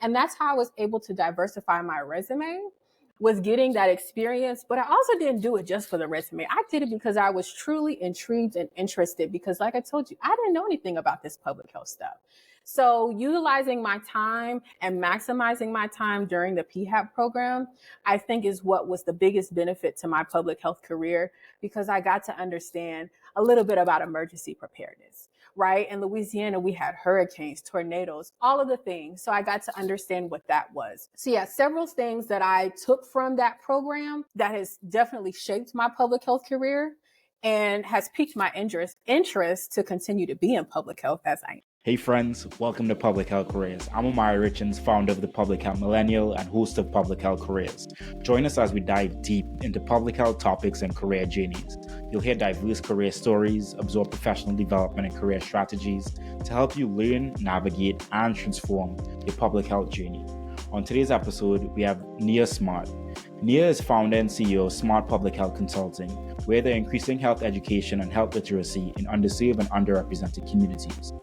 And that's how I was able to diversify my resume, was getting that experience. But I also didn't do it just for the resume. I did it because I was truly intrigued and interested, because like I told you, I didn't know anything about this public health stuff. So utilizing my time and maximizing my time during the PHAP program, I think is what was the biggest benefit to my public health career, because I got to understand a little bit about emergency preparedness, right? In Louisiana, we had hurricanes, tornadoes, all of the things. So I got to understand what that was. So yeah, several things that I took from that program that has definitely shaped my public health career and has piqued my interest to continue to be in public health as I am. Hey friends, welcome to Public Health Careers. I'm Amari Richens, founder of the Public Health Millennial and host of Public Health Careers. Join us as we dive deep into public health topics and career journeys. You'll hear diverse career stories, absorb professional development and career strategies to help you learn, navigate, and transform your public health journey. On today's episode, we have Nia Smart. Nia is founder and CEO of Smart Public Health Consulting, where they're increasing health education and health literacy in underserved and underrepresented communities.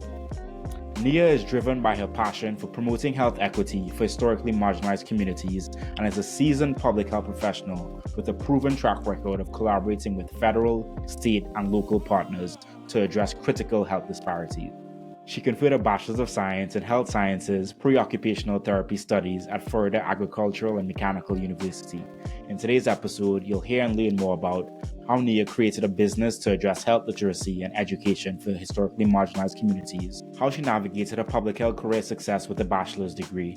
Nia is driven by her passion for promoting health equity for historically marginalized communities and is a seasoned public health professional with a proven track record of collaborating with federal, state, and local partners to address critical health disparities. She conferred a Bachelor of Science in Health Sciences Pre-occupational Therapy Studies at Florida Agricultural and Mechanical University. In today's episode, you'll hear and learn more about how Nia created a business to address health literacy and education for historically marginalized communities, how she navigated a public health career success with a bachelor's degree,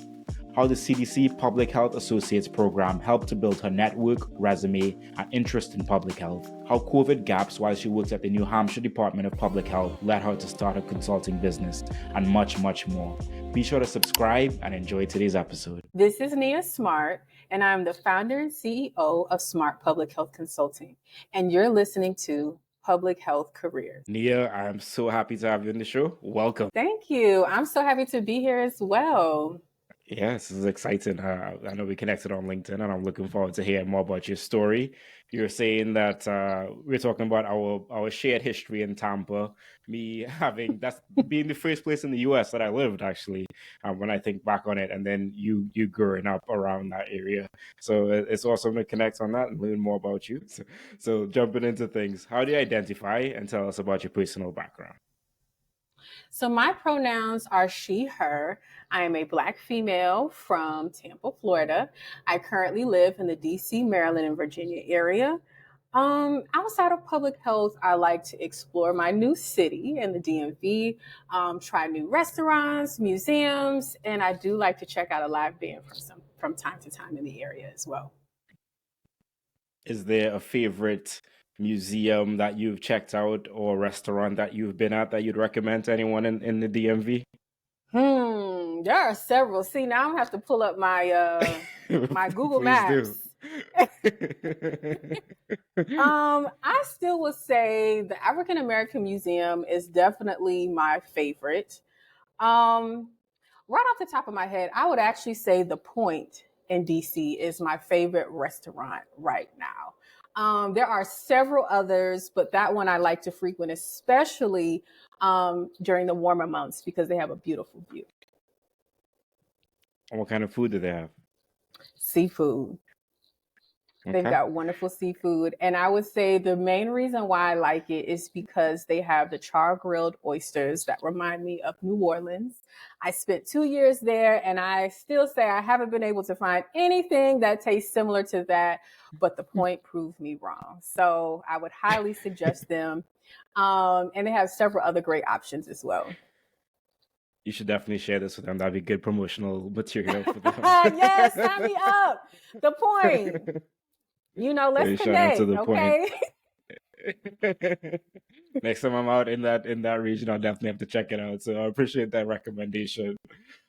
how the CDC Public Health Associates program helped to build her network, resume, and interest in public health, how COVID gaps while she worked at the New Hampshire Department of Public Health led her to start a consulting business, and much, much more. Be sure to subscribe and enjoy today's episode. This is Nia Smart, and I'm the founder and CEO of Smart Public Health Consulting, and you're listening to Public Health Careers. Nia, I'm so happy to have you on the show. Welcome. Thank you. I'm so happy to be here as well. Yes, this is exciting. I know we connected on LinkedIn, and I'm looking forward to hearing more about your story. You're saying that we're talking about our shared history in Tampa. Me having that's being the first place in the U.S. that I lived, actually, when I think back on it, and then you growing up around that area. So it's awesome to connect on that and learn more about you. So jumping into things, how do you identify, and tell us about your personal background? So my pronouns are she, her. I am a Black female from Tampa, Florida. I currently live in the DC, Maryland, and Virginia area. Outside of public health, I like to explore my new city in the DMV, try new restaurants, museums, and I do like to check out a live band from time to time in the area as well. Is there a favorite museum that you've checked out or restaurant that you've been at that you'd recommend to anyone in the DMV? There are several. See, now I'm gonna have to pull up my my Google Maps. I still would say the African American Museum is definitely my favorite. Right off the top of my head, I would actually say the Point in DC is my favorite restaurant right now. There are several others, but that one I like to frequent, especially during the warmer months, because they have a beautiful view. What kind of food do they have? Seafood. Okay. They've got wonderful seafood. And I would say the main reason why I like it is because they have the char-grilled oysters that remind me of New Orleans. I spent 2 years there, and I still say I haven't been able to find anything that tastes similar to that, but the Point proved me wrong. So I would highly suggest them. And they have several other great options as well. You should definitely share this with them. That'd be good promotional material for them. Yes, sign me up. The Point. Let's connect, okay? Next time I'm out in that region, I'll definitely have to check it out. So I appreciate that recommendation.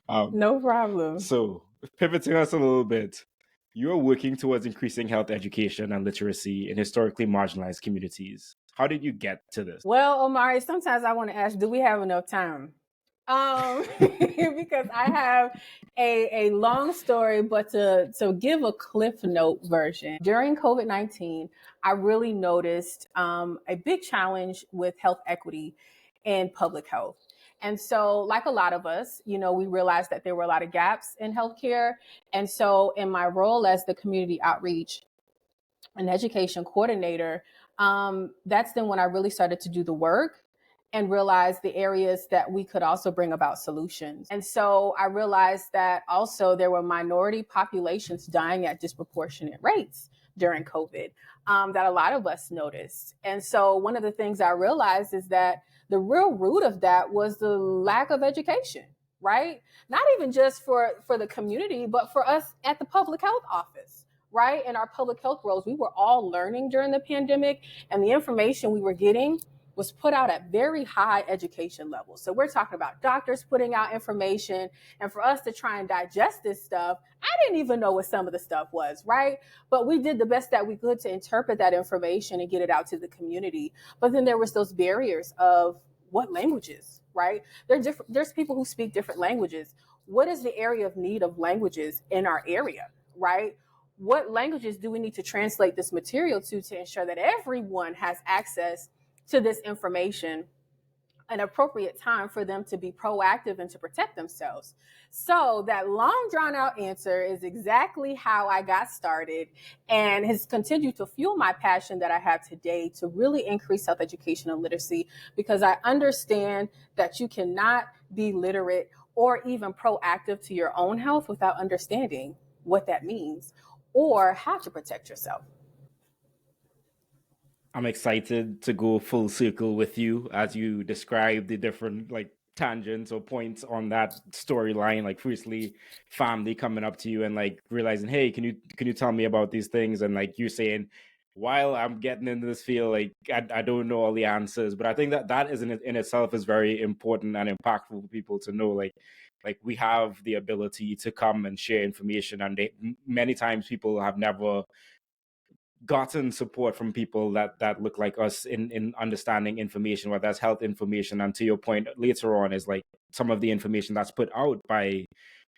No problem. So pivoting us a little bit, you're working towards increasing health education and literacy in historically marginalized communities. How did you get to this? Well, Omari, sometimes I want to ask, do we have enough time? Because I have a long story, but to give a Cliff Note version, during COVID-19, I really noticed a big challenge with health equity in public health. And so, like a lot of us, we realized that there were a lot of gaps in healthcare. And so, in my role as the community outreach and education coordinator, that's then when I really started to do the work and realized the areas that we could also bring about solutions. And so I realized that also there were minority populations dying at disproportionate rates during COVID, that a lot of us noticed. And so one of the things I realized is that the real root of that was the lack of education, right? Not even just for the community, but for us at the public health office, right? In our public health roles, we were all learning during the pandemic, and the information we were getting was put out at very high education levels. So we're talking about doctors putting out information, and for us to try and digest this stuff, I didn't even know what some of the stuff was, right? But we did the best that we could to interpret that information and get it out to the community. But then there was those barriers of what languages, right? There's people who speak different languages. What is the area of need of languages in our area, right? What languages do we need to translate this material to ensure that everyone has access to this information, an appropriate time for them to be proactive and to protect themselves? So that long drawn out answer is exactly how I got started and has continued to fuel my passion that I have today to really increase health education and literacy, because I understand that you cannot be literate or even proactive to your own health without understanding what that means or how to protect yourself. I'm excited to go full circle with you as you describe the different tangents or points on that storyline. Like firstly, family coming up to you and realizing, hey, can you tell me about these things? And you saying, while I'm getting into this field, I don't know all the answers, but I think that is in itself is very important and impactful for people to know. We have the ability to come and share information, and many times people have never gotten support from people that look like us in understanding information, whether that's health information. And to your point later on is some of the information that's put out by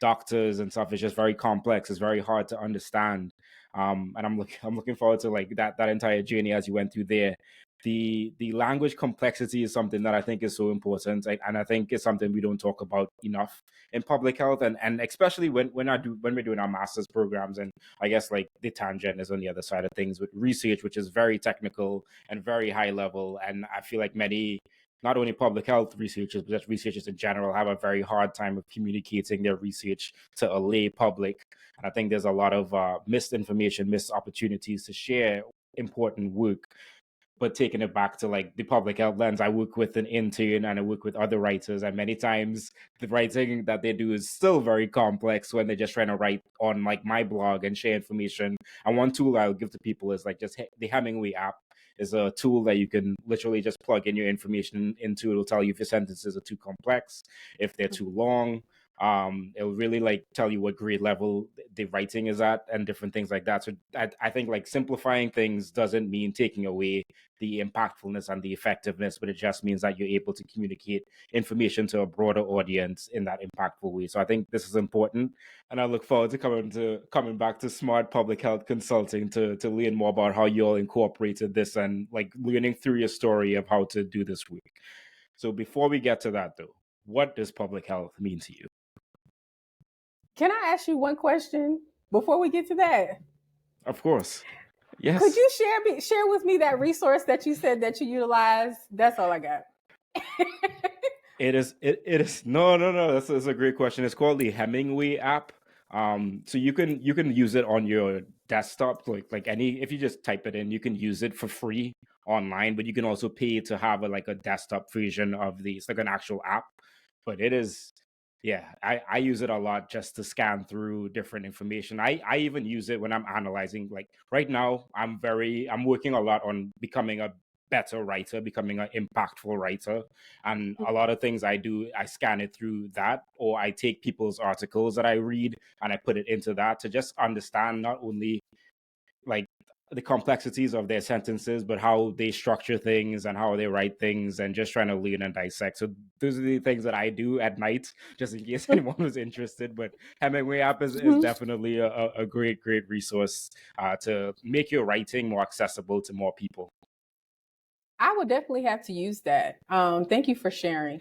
doctors and stuff is just very complex. It's very hard to understand. And I'm looking forward to that entire journey as you went through there. The language complexity is something that I think is so important, and I think it's something we don't talk about enough in public health, and especially when we're doing our master's programs. And I guess the tangent is on the other side of things with research, which is very technical and very high level. And I feel like many, not only public health researchers, but just researchers in general, have a very hard time of communicating their research to a lay public. And I think there's a lot of missed information, missed opportunities to share important work. But taking it back to the public health lens, I work with an intern and I work with other writers, and many times the writing that they do is still very complex when they're just trying to write on my blog and share information. And one tool I'll give to people is just the Hemingway app is a tool that you can literally just plug in your information into. It'll tell you if your sentences are too complex, if they're too long. It'll really tell you what grade level the writing is at and different things like that. So I think simplifying things doesn't mean taking away the impactfulness and the effectiveness, but it just means that you're able to communicate information to a broader audience in that impactful way. So I think this is important, and I look forward to coming back to Smart Public Health Consulting to learn more about how you all incorporated this and learning through your story of how to do this work. So before we get to that though, what does public health mean to you? Can I ask you one question before we get to that? Of course. Yes. Could you share with me that resource that you said that you utilize? That's all I got. It is no. That's a great question. It's called the Hemingway app. So you can use it on your desktop, if you just type it in, you can use it for free online, but you can also pay to have a desktop version of these, an actual app. But it is, yeah, I use it a lot just to scan through different information. I even use it when I'm analyzing. Right now, I'm working a lot on becoming a better writer, becoming an impactful writer. And a lot of things I do, I scan it through that, or I take people's articles that I read and I put it into that to just understand not only the complexities of their sentences, but how they structure things and how they write things, and just trying to learn and dissect. So those are the things that I do at night, just in case anyone was interested. But Hemingway app is definitely a great resource to make your writing more accessible to more people. I would definitely have to use that. Thank you for sharing.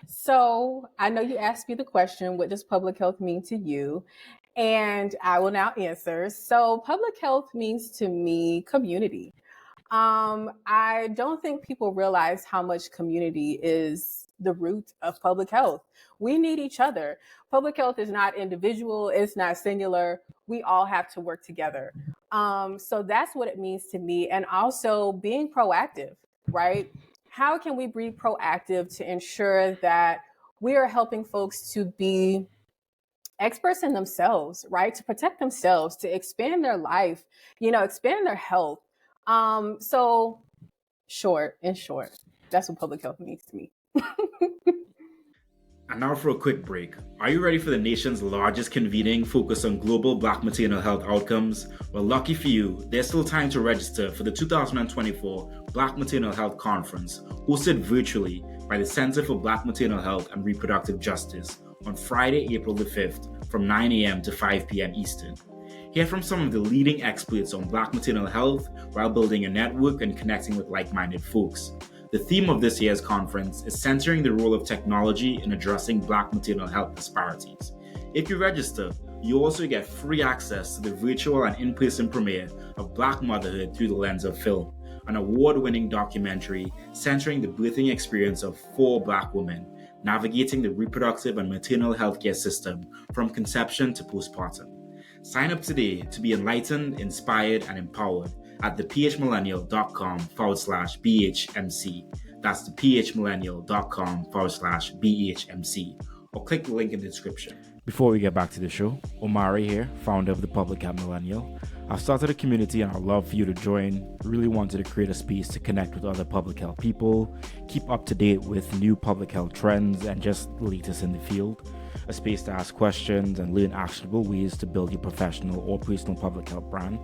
So I know you asked me the question, what does public health mean to you? And I will now answer. So public health means to me community. I don't think people realize how much community is the root of public health. We need each other. Public health is not individual, it's not singular. We all have to work together. So that's what it means to me. And also being proactive, right? How can we be proactive to ensure that we are helping folks to be experts in themselves, right? To protect themselves, to expand their life, expand their health. So in short, that's what public health means to me. And now for a quick break. Are you ready for the nation's largest convening focused on global Black maternal health outcomes? Well, lucky for you, there's still time to register for the 2024 Black Maternal Health Conference, hosted virtually by the Center for Black Maternal Health and Reproductive Justice on Friday, April the 5th from 9 a.m. to 5 p.m. Eastern. Hear from some of the leading experts on Black maternal health while building a network and connecting with like-minded folks. The theme of this year's conference is centering the role of technology in addressing Black maternal health disparities. If you register, you also get free access to the virtual and in-person premiere of Black Motherhood Through the Lens of Film, an award-winning documentary centering the birthing experience of 4 Black women navigating the reproductive and maternal healthcare system from conception to postpartum. Sign up today to be enlightened, inspired, and empowered at thephmillennial.com/BHMC. That's thephmillennial.com/BHMC. Or click the link in the description. Before we get back to the show, Omari here, founder of the Public Health Millennial. I've started a community and I'd love for you to join. Really wanted to create a space to connect with other public health people, keep up to date with new public health trends and just the latest in the field. A space to ask questions and learn actionable ways to build your professional or personal public health brand.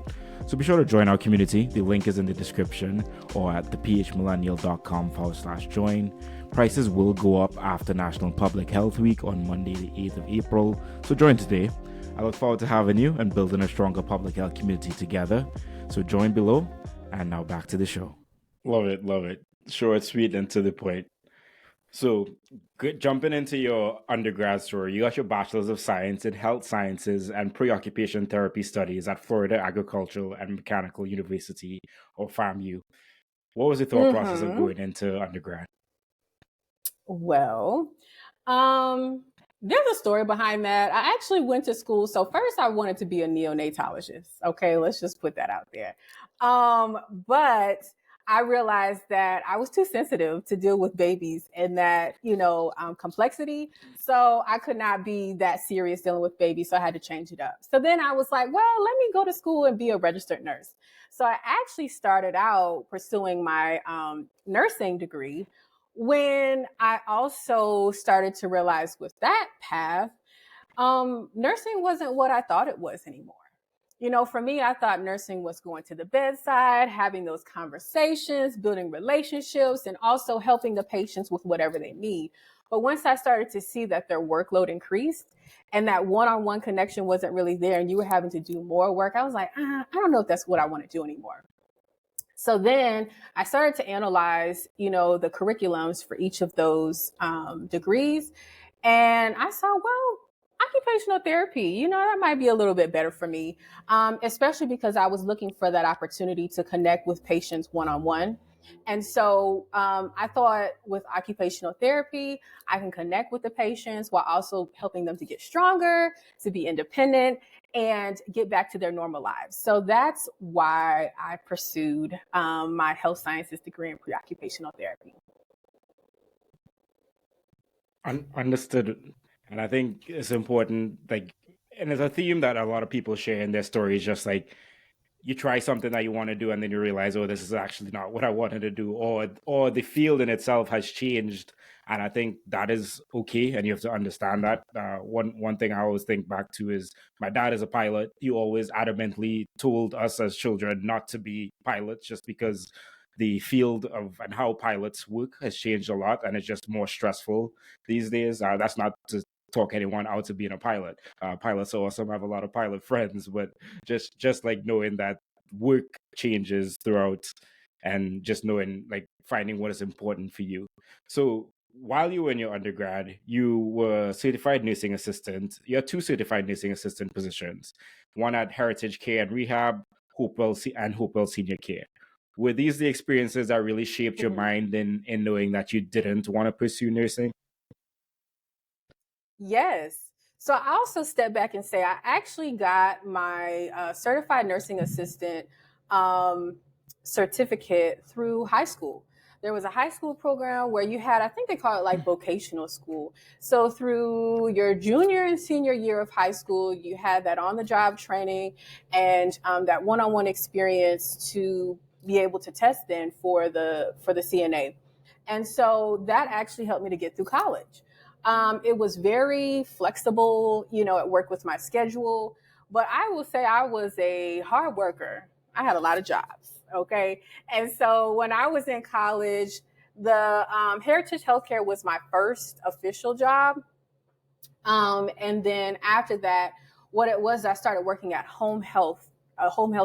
So be sure to join our community. The link is in the description or at thephmillennial.com/join. Prices will go up after National Public Health Week on Monday, the 8th of April. So join today. I look forward to having you and building a stronger public health community together. So join below. And now back to the show. Love it, love it. Short, sweet, and to the point. So, jumping into your undergrad story, you got your Bachelor's of Science in Health Sciences and Pre-occupational Therapy Studies at Florida Agricultural and Mechanical University, or FAMU. What was the thought process of going into undergrad? Well, there's a story behind that. I actually went to school. So first I wanted to be a neonatologist. Okay, let's just put that out there. But I realized that I was too sensitive to deal with babies and that, complexity. So I could not be that serious dealing with babies. So I had to change it up. So then I was like, well, let me go to school and be a registered nurse. So I actually started out pursuing my nursing degree when I also started to realize with that path, nursing wasn't what I thought it was anymore. For me, I thought nursing was going to the bedside, having those conversations, building relationships, and also helping the patients with whatever they need. But once I started to see that their workload increased and that one-on-one connection wasn't really there and you were having to do more work, I was like, I don't know if that's what I want to do anymore. So then I started to analyze, the curriculums for each of those degrees. And I saw, well, occupational therapy, that might be a little bit better for me, especially because I was looking for that opportunity to connect with patients one-on-one. And so I thought with occupational therapy, I can connect with the patients while also helping them to get stronger, to be independent, and get back to their normal lives. So that's why I pursued my health sciences degree in pre-occupational therapy. Understood. And I think it's important, and it's a theme that a lot of people share in their stories, just like you try something that you want to do and then you realize, oh, this is actually not what I wanted to do, or the field in itself has changed. And I think that is okay, and you have to understand that. One thing I always think back to is my dad is a pilot. He always adamantly told us as children not to be pilots just because the field of and how pilots work has changed a lot, and it's just more stressful these days. That's not to talk anyone out to being a pilot. Pilots are awesome. I have a lot of pilot friends, but just like knowing that work changes throughout and just knowing, like, finding what is important for you. So while you were in your undergrad, you were certified nursing assistant. You had two certified nursing assistant positions, one at Heritage Care and Rehab, and Hopewell Senior Care. Were these the experiences that really shaped your mind in knowing that you didn't want to pursue nursing? Yes. So I also step back and say I actually got my certified nursing assistant um, certificate through high school. There was a high school program where you had, I think they call it like vocational school. So through your junior and senior year of high school, you had that on the job training and that one-on-one experience to be able to test then for the CNA. And so that actually helped me to get through college. It was very flexible, it worked with my schedule. But I will say I was a hard worker. I had a lot of jobs. Okay. And so when I was in college, the Heritage Healthcare was my first official job. And then after that, what it was, I started working at a home health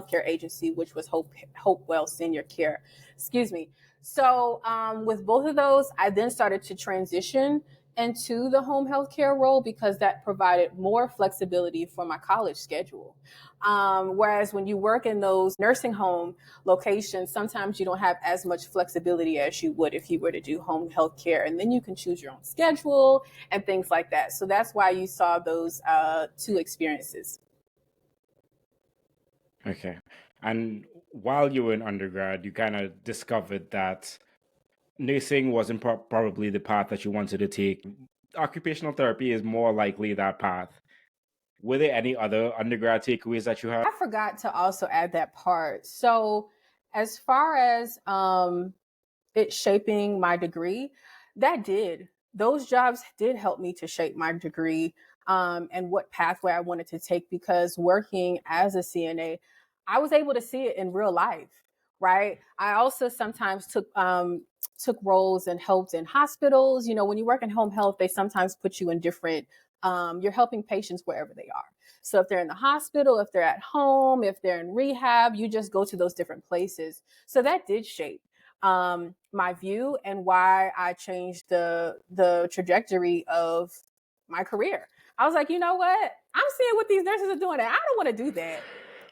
care agency, which was Hopewell Senior Care. Excuse me. So with both of those, I then started to transition into the home health care role because that provided more flexibility for my college schedule. Whereas when you work in those nursing home locations, sometimes you don't have as much flexibility as you would if you were to do home health care. And then you can choose your own schedule and things like that. So that's why you saw those two experiences. Okay. And while you were in undergrad, you kind of discovered that nursing wasn't probably the path that you wanted to take. Occupational therapy is more likely that path. Were there any other undergrad takeaways that you had? I forgot to also add that part. So as far as it shaping my degree, those jobs did help me to shape my degree and what pathway I wanted to take, because working as a CNA, I was able to see it in real life, right? I also sometimes took roles and helped in hospitals. When you work in home health, they sometimes put you in different, you're helping patients wherever they are. So if they're in the hospital, if they're at home, if they're in rehab, you just go to those different places. So that did shape my view and why I changed the trajectory of my career. I was like, you know what? I'm seeing what these nurses are doing, and I don't want to do that.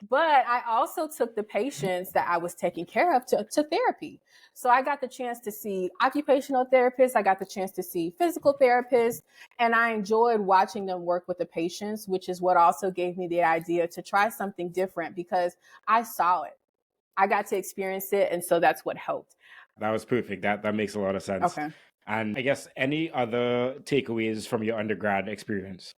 But I also took the patients that I was taking care of to therapy. So I got the chance to see occupational therapists. I got the chance to see physical therapists, and I enjoyed watching them work with the patients, which is what also gave me the idea to try something different because I saw it. I got to experience it. And so that's what helped. That was perfect. That makes a lot of sense. Okay. And I guess any other takeaways from your undergrad experience?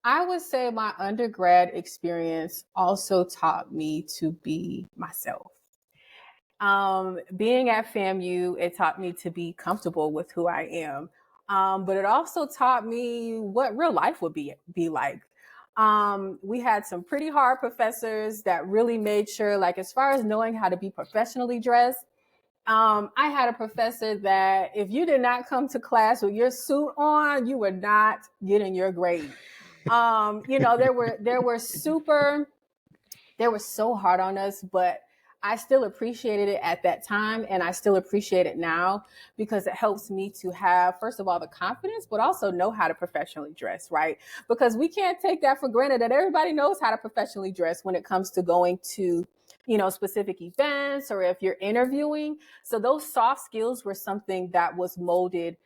I would say my undergrad experience also taught me to be myself. Being at FAMU, it taught me to be comfortable with who I am. But it also taught me what real life would be like. We had some pretty hard professors that really made sure, like, as far as knowing how to be professionally dressed, I had a professor that if you did not come to class with your suit on, you were not getting your grade. They were so hard on us, but I still appreciated it at that time, and I still appreciate it now because it helps me to have, first of all, the confidence, but also know how to professionally dress, right? Because we can't take that for granted that everybody knows how to professionally dress when it comes to going to, specific events or if you're interviewing. So those soft skills were something that was molded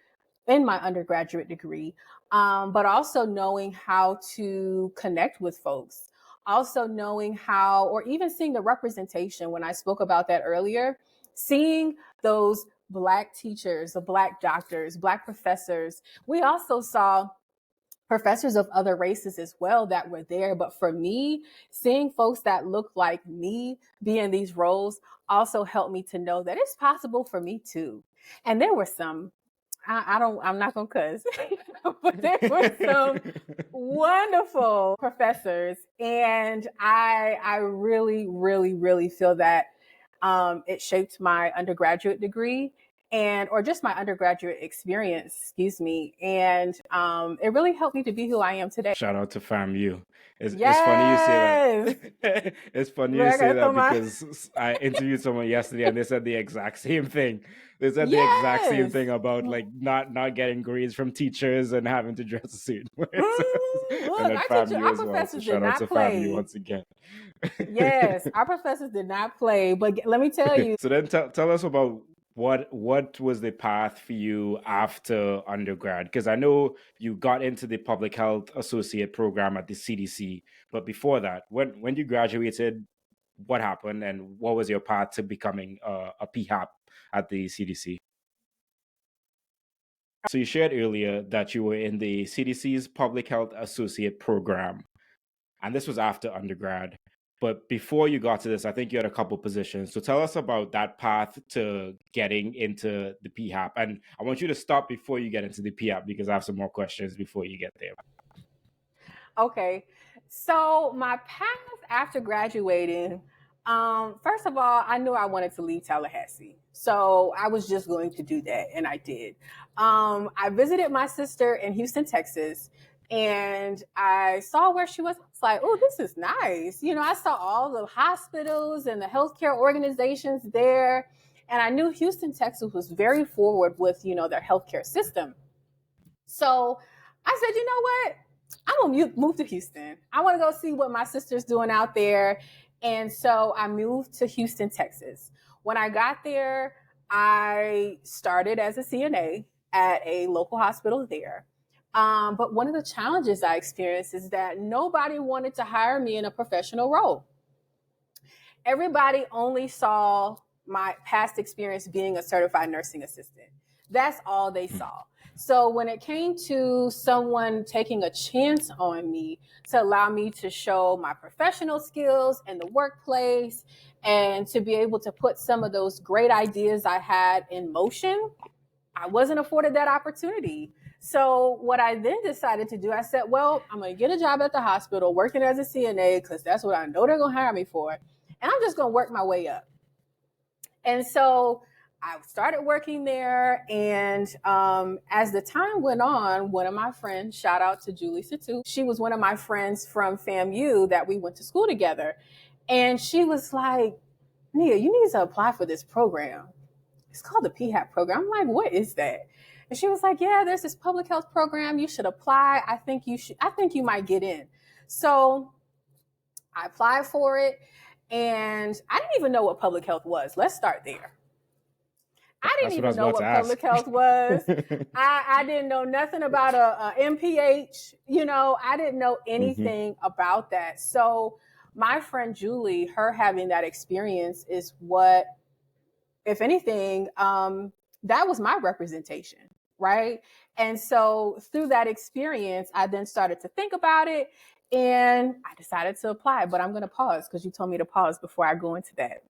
in my undergraduate degree, but also knowing how to connect with folks, also knowing how, or even seeing the representation. When I spoke about that earlier, seeing those Black teachers, the Black doctors, Black professors. We also saw professors of other races as well that were there. But for me, seeing folks that look like me be in these roles also helped me to know that it's possible for me too. And there were some, I'm not gonna cuss, but there were some wonderful professors, and I really, really, really feel that it shaped my undergraduate degree, or just my undergraduate experience, excuse me. And it really helped me to be who I am today. Shout out to FAMU. It's funny you Yes. say that. It's funny you say that because I interviewed someone yesterday and they said the exact same thing. They said the exact same thing about like not getting grades from teachers and having to dress a suit. Look, and then FAMU as well. So shout out to FAMU once again. Yes, our professors did not play, but let me tell you. So then tell us about what was the path for you after undergrad? Because I know you got into the Public Health Associate program at the CDC, but before that, when you graduated, what happened and what was your path to becoming a PHAP at the CDC? So you shared earlier that you were in the CDC's Public Health Associate program, and this was after undergrad. But before you got to this, I think you had a couple positions. So tell us about that path to getting into the PHAP. And I want you to stop before you get into the PHAP because I have some more questions before you get there. Okay. So my path after graduating, first of all, I knew I wanted to leave Tallahassee. So I was just going to do that, and I did. I visited my sister in Houston, Texas, and I saw where she was. I was like, oh, this is nice. You know, I saw all the hospitals and the healthcare organizations there, and I knew Houston, Texas was very forward with, you know, their healthcare system. So I said, you know what? I'm gonna move to Houston. I want to go see what my sister's doing out there. And so I moved to Houston, Texas. When I got there, I started as a CNA at a local hospital there. But one of the challenges I experienced is that nobody wanted to hire me in a professional role. Everybody only saw my past experience being a certified nursing assistant. That's all they saw. So when it came to someone taking a chance on me to allow me to show my professional skills in the workplace and to be able to put some of those great ideas I had in motion, I wasn't afforded that opportunity. So what I then decided to do, I said, well, I'm going to get a job at the hospital working as a CNA because that's what I know they're going to hire me for. And I'm just going to work my way up. And so I started working there. And as the time went on, one of my friends, shout out to Julie Situ, she was one of my friends from FAMU that we went to school together. And she was like, Nia, you need to apply for this program. It's called the PHAP program. I'm like, what is that? And she was like, yeah, there's this public health program. You should apply. I think you might get in. So I applied for it. And I didn't even know what public health was. Let's start there. I didn't even know what public health was. I didn't know nothing about a MPH. You know, I didn't know anything about that. So my friend Julie, her having that experience is what, if anything, that was my representation, right? And so through that experience, I then started to think about it and I decided to apply, but I'm going to pause because you told me to pause before I go into that.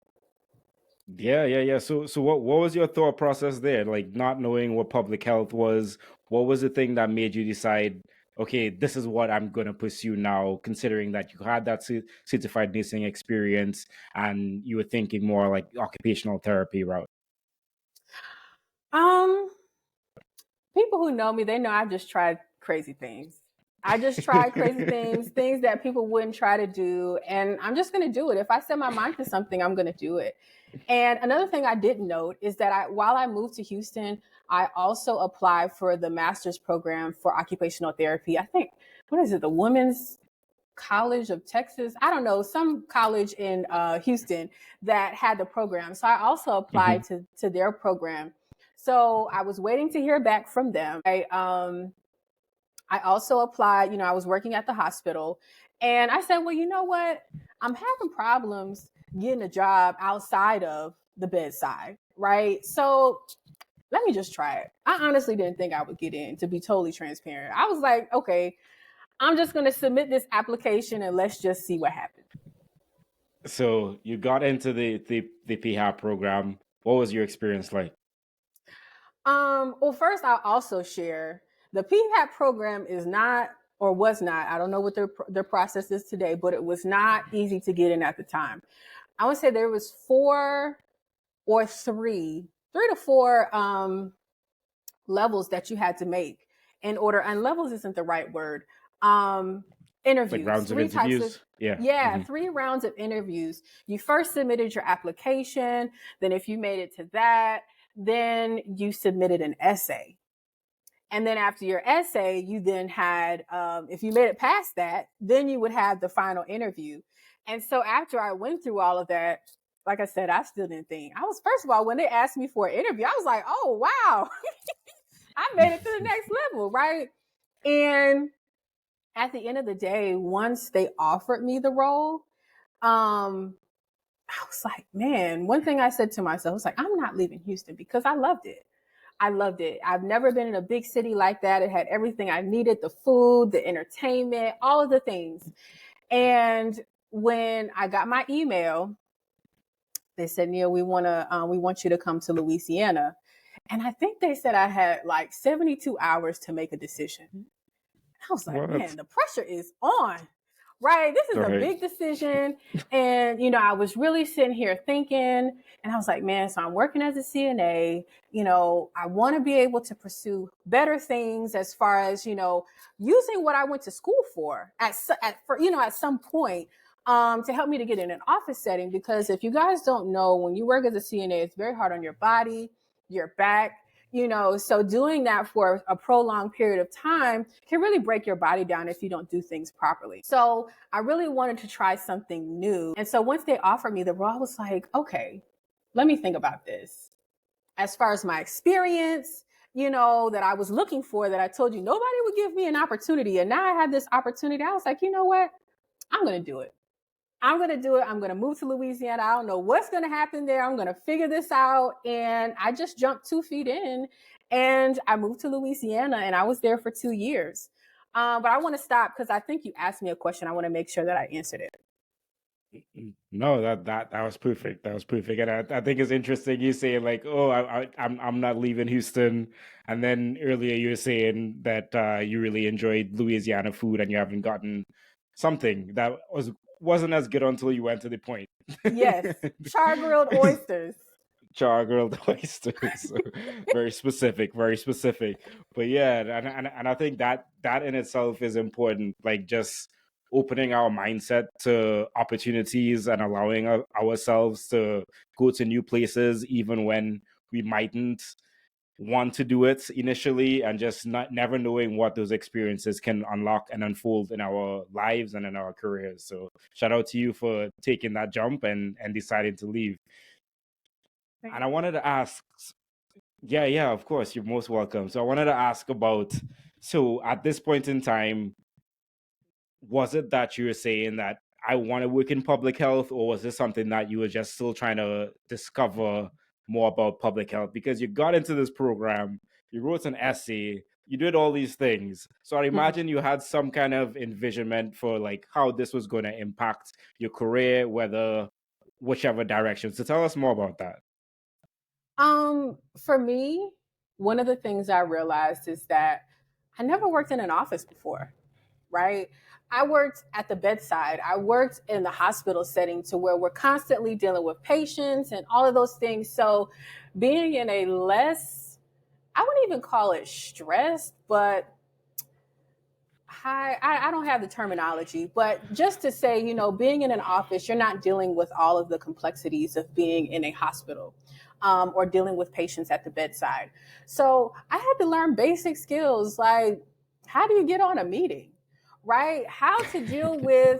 Yeah. So what was your thought process there? Like not knowing what public health was, what was the thing that made you decide, okay, this is what I'm going to pursue now, considering that you had that certified nursing experience and you were thinking more like occupational therapy route? People who know me, they know I've just tried crazy things. I just tried crazy things that people wouldn't try to do. And I'm just going to do it. If I set my mind to something, I'm going to do it. And another thing I didn't note is that while I moved to Houston, I also applied for the master's program for occupational therapy. I think, what is it? The Women's College of Texas. I don't know, some college in Houston that had the program. So I also applied to their program. So I was waiting to hear back from them. I also applied, you know, I was working at the hospital and I said, well, you know what? I'm having problems getting a job outside of the bedside, right? So let me just try it. I honestly didn't think I would get in, to be totally transparent. I was like, okay, I'm just going to submit this application and let's just see what happens. So you got into the PHAP program. What was your experience like? Well, first I'll also share the PHAP program is not, or was not, I don't know what their process is today, but it was not easy to get in at the time. I would say there was 4 or 3 3 to 4 levels that you had to make in order, and levels isn't the right word. Interviews, like rounds of three types of, interviews. Yeah. yeah, 3 rounds of interviews. You first submitted your application. Then if you made it to that, then you submitted an essay. And then after your essay, you then had, if you made it past that, then you would have the final interview. And so after I went through all of that, like I said, I still didn't think. I was, first of all, when they asked me for an interview, I was like, oh, wow, I made it to the next level, right? And at the end of the day, once they offered me the role, I was like, man, one thing I said to myself was like, I'm not leaving Houston because I loved it. I loved it. I've never been in a big city like that. It had everything I needed, the food, the entertainment, all of the things. And when I got my email, they said, Nia, we want you to come to Louisiana. And I think they said I had like 72 hours to make a decision. I was like, man, the pressure is on, right? This is a big decision. And, I was really sitting here thinking, and I was like, man, so I'm working as a CNA. I want to be able to pursue better things as far as, using what I went to school for at some point, to help me to get in an office setting. Because if you guys don't know, when you work as a CNA, it's very hard on your body, your back. So doing that for a prolonged period of time can really break your body down if you don't do things properly. So I really wanted to try something new. And so once they offered me the role, I was like, okay, let me think about this. As far as my experience, that I was looking for, that I told you nobody would give me an opportunity. And now I had this opportunity. I was like, you know what? I'm going to do it. I'm going to do it. I'm going to move to Louisiana. I don't know what's going to happen there. I'm going to figure this out. And I just jumped 2 feet in and I moved to Louisiana, and I was there for 2 years. But I want to stop because I think you asked me a question. I want to make sure that I answered it. No, that was perfect. That was perfect. And I think it's interesting you saying like, oh, I'm not leaving Houston. And then earlier you were saying that you really enjoyed Louisiana food and you haven't gotten something that wasn't as good until you went to the point. Yes, char-grilled oysters. Char-grilled oysters. Very specific, very specific. But yeah, and I think that in itself is important. Like just opening our mindset to opportunities and allowing ourselves to go to new places, even when we mightn't want to do it initially, and just never knowing what those experiences can unlock and unfold in our lives and in our careers. So shout out to you for taking that jump and deciding to leave. And I wanted to ask, yeah, of course, you're most welcome. So I wanted to ask about, so at this point in time, was it that you were saying that I want to work in public health, or was this something that you were just still trying to discover more about public health? Because you got into this program, you wrote an essay, you did all these things. So I imagine you had some kind of envisionment for like how this was going to impact your career, whichever direction. So tell us more about that. For me, one of the things I realized is that I never worked in an office before, right? I worked at the bedside. I worked in the hospital setting, to where we're constantly dealing with patients and all of those things. So being in a less, I wouldn't even call it stressed, but I don't have the terminology, but just to say, being in an office, you're not dealing with all of the complexities of being in a hospital, or dealing with patients at the bedside. So I had to learn basic skills like, how do you get on a meeting, right? How to deal with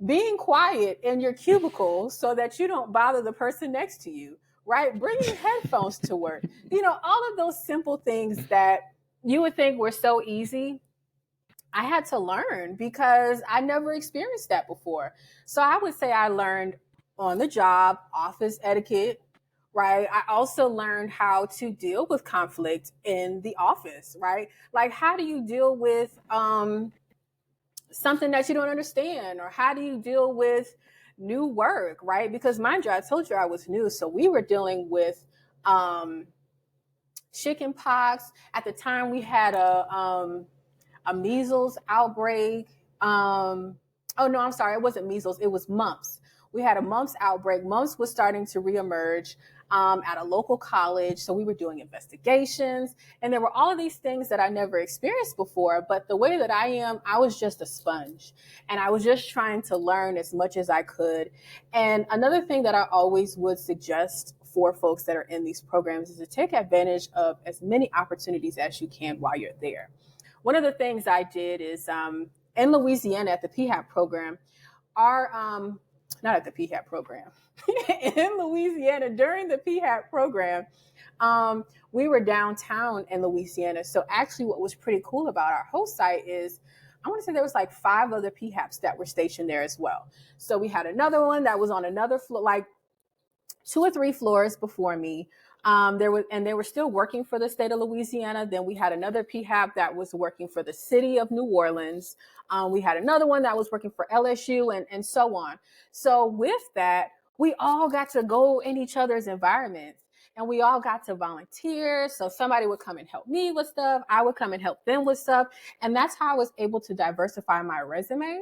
being quiet in your cubicle so that you don't bother the person next to you, right? Bringing headphones to work, all of those simple things that you would think were so easy. I had to learn because I never experienced that before. So I would say I learned on the job, office etiquette, right? I also learned how to deal with conflict in the office, right? Like, how do you deal with something that you don't understand, or how do you deal with new work, right? Because mind you, I told you I was new. So we were dealing with chicken pox. At the time we had a measles outbreak. Oh no, I'm sorry. It wasn't measles. It was mumps. We had a mumps outbreak. Mumps was starting to reemerge at a local college. So we were doing investigations, and there were all of these things that I never experienced before. But the way that I am, I was just a sponge, and I was just trying to learn as much as I could. And another thing that I always would suggest for folks that are in these programs is to take advantage of as many opportunities as you can while you're there. One of the things I did is in Louisiana at the PHAP program, our not at the PHAP program, in Louisiana during the PHAP program, we were downtown in Louisiana. So actually, what was pretty cool about our host site is, I want to say there was like 5 other PHAPs that were stationed there as well. So we had another one that was on another floor, like 2 or 3 floors before me. They were still working for the state of Louisiana. Then we had another PHAP that was working for the city of New Orleans. We had another one that was working for LSU and so on. So with that, we all got to go in each other's environments, and we all got to volunteer. So somebody would come and help me with stuff. I would come and help them with stuff. And that's how I was able to diversify my resume,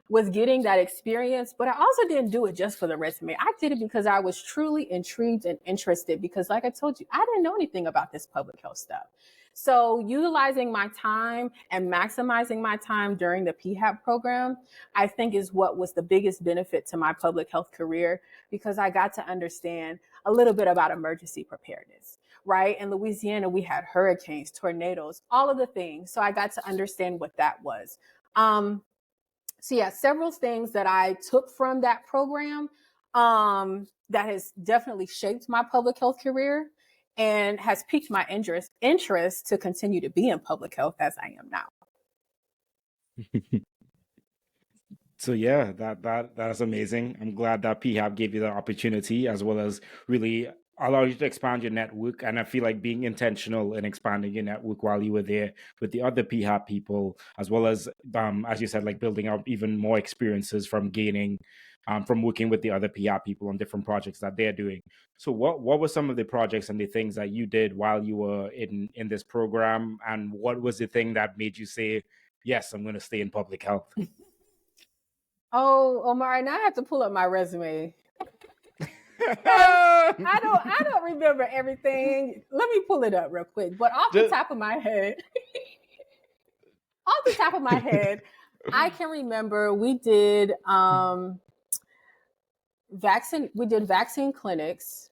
was getting that experience. But I also didn't do it just for the resume. I did it because I was truly intrigued and interested, because like I told you, I didn't know anything about this public health stuff. So utilizing my time and maximizing my time during the PHAP program, I think is what was the biggest benefit to my public health career, because I got to understand a little bit about emergency preparedness. Right? In Louisiana, we had hurricanes, tornadoes, all of the things. So I got to understand what that was. So yeah, several things that I took from that program that has definitely shaped my public health career and has piqued my interest to continue to be in public health as I am now. So yeah, that's amazing. I'm glad that PHAP gave you the opportunity, as well as really allow you to expand your network. And I feel like being intentional in expanding your network while you were there with the other PHAP people, as well as you said, like building out even more experiences from gaining from working with the other PHAP people on different projects that they're doing. So what were some of the projects and the things that you did while you were in this program, and what was the thing that made you say, yes, I'm going to stay in public health? Oh, Omar, now I have to pull up my resume. I don't remember everything. Let me pull it up real quick. But off the top of my head, I can remember we did vaccine clinics.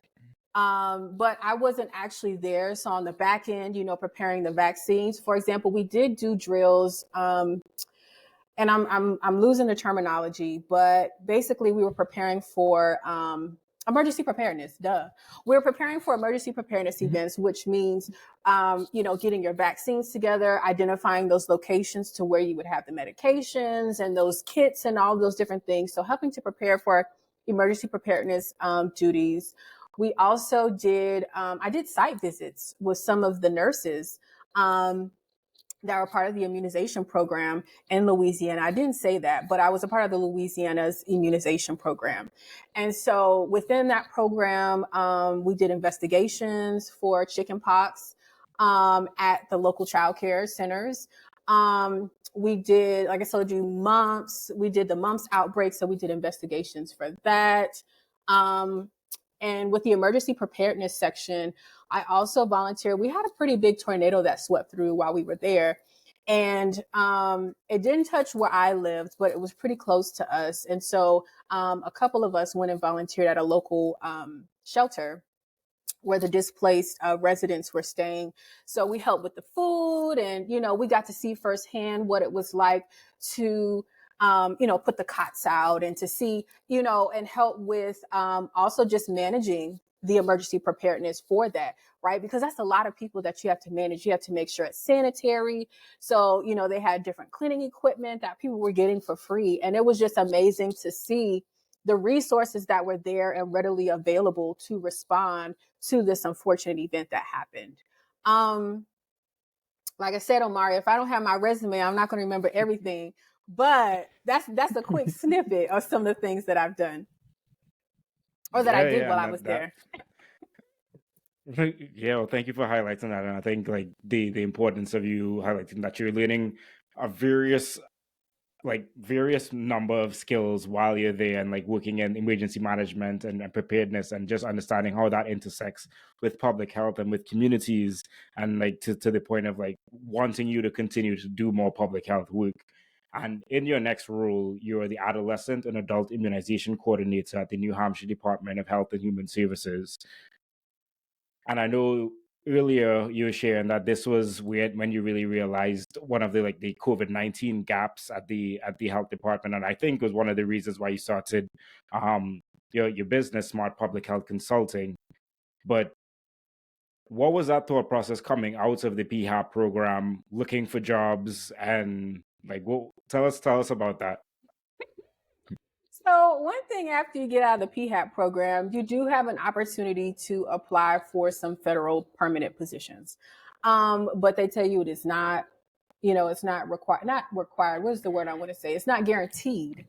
But I wasn't actually there. So on the back end, preparing the vaccines, for example, we did do drills. And I'm losing the terminology, but basically we were preparing for emergency preparedness. We were preparing for emergency preparedness events, which means getting your vaccines together, identifying those locations to where you would have the medications and those kits and all those different things. So helping to prepare for emergency preparedness duties. We also did I did site visits with some of the nurses that were part of the immunization program in Louisiana. I didn't say that, but I was a part of the Louisiana's immunization program. And so within that program, we did investigations for chickenpox at the local child care centers. We did, like I told you, mumps. We did the mumps outbreak, so we did investigations for that. And with the emergency preparedness section, I also volunteered. We had a pretty big tornado that swept through while we were there. And it didn't touch where I lived, but it was pretty close to us. And so a couple of us went and volunteered at a local shelter where the displaced residents were staying. So we helped with the food, and, we got to see firsthand what it was like to put the cots out, and to see, and help with also just managing the emergency preparedness for that, right? Because that's a lot of people that you have to manage. You have to make sure it's sanitary. So, they had different cleaning equipment that people were getting for free. And it was just amazing to see the resources that were there and readily available to respond to this unfortunate event that happened. Like I said, Omari, if I don't have my resume, I'm not going to remember everything. But that's a quick snippet of some of the things that I've done, or that I did while I was there. Yeah, well, thank you for highlighting that. And I think like the importance of you highlighting that you're learning a various like various number of skills while you're there and like working in emergency management and preparedness and just understanding how that intersects with public health and with communities and like to the point of like wanting you to continue to do more public health work. And in your next role, you're the Adolescent and Adult Immunization Coordinator at the New Hampshire Department of Health and Human Services. And I know earlier you were sharing that this was when you really realized one of the like the COVID-19 gaps at the health department, and I think was one of the reasons why you started your business, Smart Public Health Consulting. But what was that thought process coming out of the PHAP program, looking for jobs, and like, tell us about that. So one thing after you get out of the PHAP program, you do have an opportunity to apply for some federal permanent positions. But they tell you it is not, it's not required. What is the word I want to say? It's not guaranteed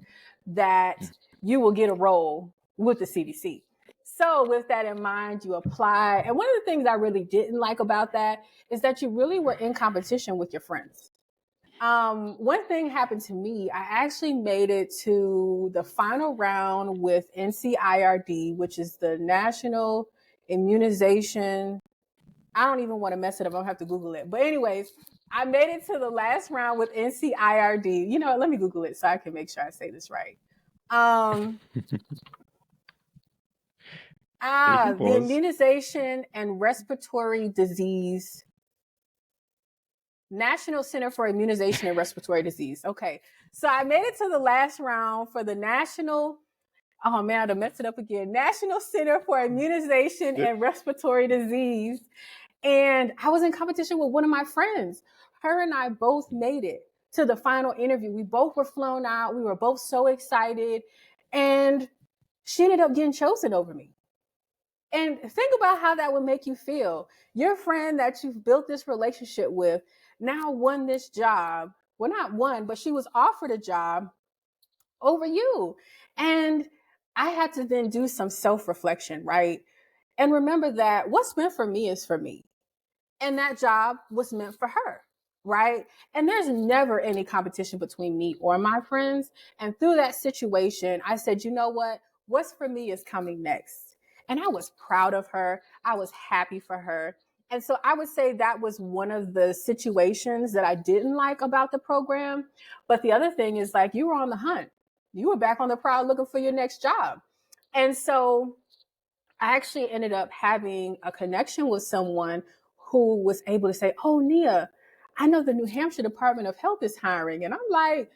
that you will get a role with the CDC. So with that in mind, you apply. And one of the things I really didn't like about that is that you really were in competition with your friends. One thing happened to me. I actually made it to the final round with NCIRD, which is the National Immunization. I don't even want to mess it up. I'll have to Google it. But anyways, I made it to the last round with NCIRD. You know what? Let me Google it so I can make sure I say this right. The Immunization and Respiratory Disease National Center for Immunization and Respiratory Disease. Okay. So I made it to the last round for the National, oh man, I messed it up again. National Center for Immunization and Respiratory Disease. And I was in competition with one of my friends. Her and I both made it to the final interview. We both were flown out. We were both so excited. And she ended up getting chosen over me. And think about how that would make you feel. Your friend that you've built this relationship with now won this job. Well, not won, but she was offered a job over you. And I had to then do some self-reflection, right? And remember that what's meant for me is for me. And that job was meant for her, right? And there's never any competition between me or my friends. And through that situation, I said, you know what? What's for me is coming next. And I was proud of her. I was happy for her. And so I would say that was one of the situations that I didn't like about the program. But the other thing is like, you were on the hunt. You were back on the prowl looking for your next job. And so I actually ended up having a connection with someone who was able to say, oh, Nia, I know the New Hampshire Department of Health is hiring. And I'm like,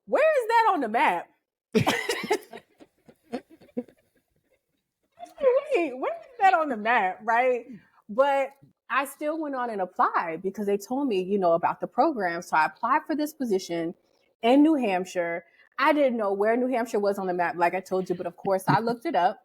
where is that on the map? Where is that on the map, right? But I still went on and applied because they told me, about the program. So I applied for this position in New Hampshire. I didn't know where New Hampshire was on the map, like I told you, but of course I looked it up.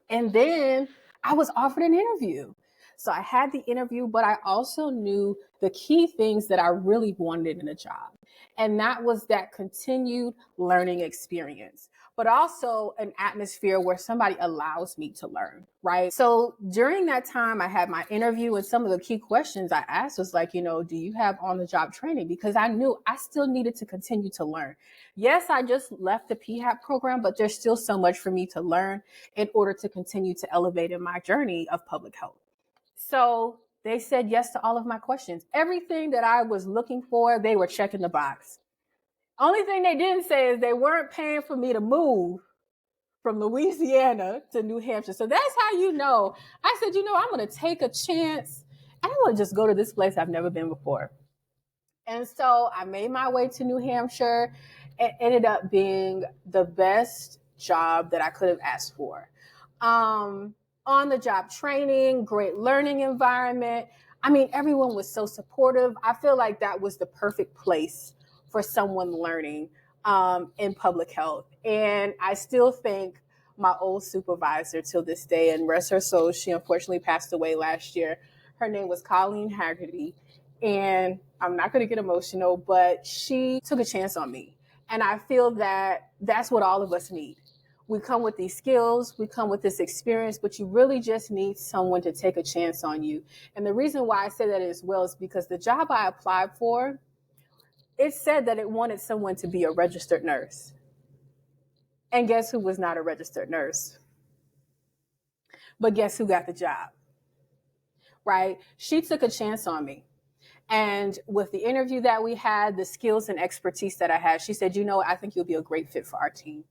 And then I was offered an interview. So I had the interview, but I also knew the key things that I really wanted in a job. And that was that continued learning experience, but also an atmosphere where somebody allows me to learn, right? So during that time, I had my interview, and some of the key questions I asked was like, do you have on-the-job training? Because I knew I still needed to continue to learn. Yes, I just left the PHAP program, but there's still so much for me to learn in order to continue to elevate in my journey of public health. So they said yes to all of my questions. Everything that I was looking for, they were checking the box. Only thing they didn't say is they weren't paying for me to move from Louisiana to New Hampshire. So that's how you know. I said, I'm going to take a chance. I don't want to just go to this place I've never been before. And so I made my way to New Hampshire. It ended up being the best job that I could have asked for. On-the-job training, great learning environment. I mean, everyone was so supportive. I feel like that was the perfect place for someone learning in public health. And I still thank my old supervisor till this day, and rest her soul, she unfortunately passed away last year. Her name was Colleen Haggerty. And I'm not going to get emotional, but she took a chance on me. And I feel that that's what all of us need. We come with these skills, we come with this experience, but you really just need someone to take a chance on you. And the reason why I say that as well is because the job I applied for, it said that it wanted someone to be a registered nurse. And guess who was not a registered nurse? But guess who got the job? Right? She took a chance on me. And with the interview that we had, the skills and expertise that I had, she said, you know, I think you'll be a great fit for our team.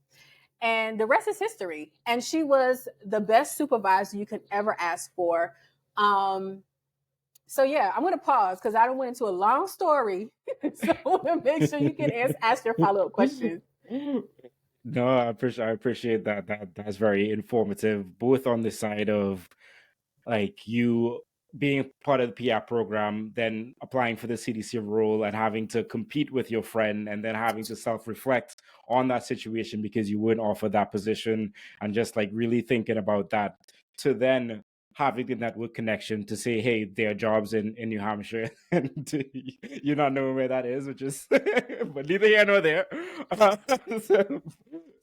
And the rest is history. And she was the best supervisor you could ever ask for. So yeah, I'm going to pause because I don't went into a long story. So I want to make sure you can ask your follow-up questions. No, I appreciate that. That's very informative, both on the side of like you being part of the PR program, then applying for the CDC role and having to compete with your friend, and then having to self-reflect on that situation because you weren't offered that position, and just like really thinking about that, to then having the network connection to say, hey, there are jobs in New Hampshire, and you not knowing where that is, which is, but neither here nor there. so,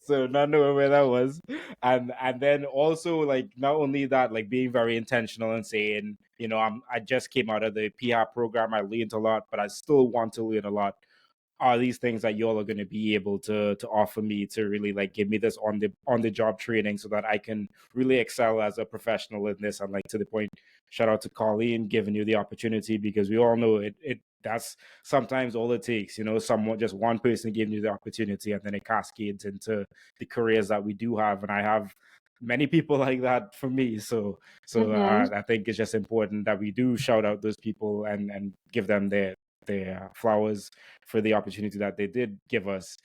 so not knowing where that was, and then also like not only that, like being very intentional and saying, you know, I just came out of the PR program, I learned a lot, but I still want to learn a lot. Are these things that y'all are going to be able to offer me to really like give me this on the job training so that I can really excel as a professional in this? And like, to the point, shout out to Colleen giving you the opportunity, because we all know it that's sometimes all it takes, you know, someone, just one person giving you the opportunity, and then it cascades into the careers that we do have. And I have many people like that for me. So I think it's just important that we do shout out those people and give them their flowers for the opportunity that they did give us.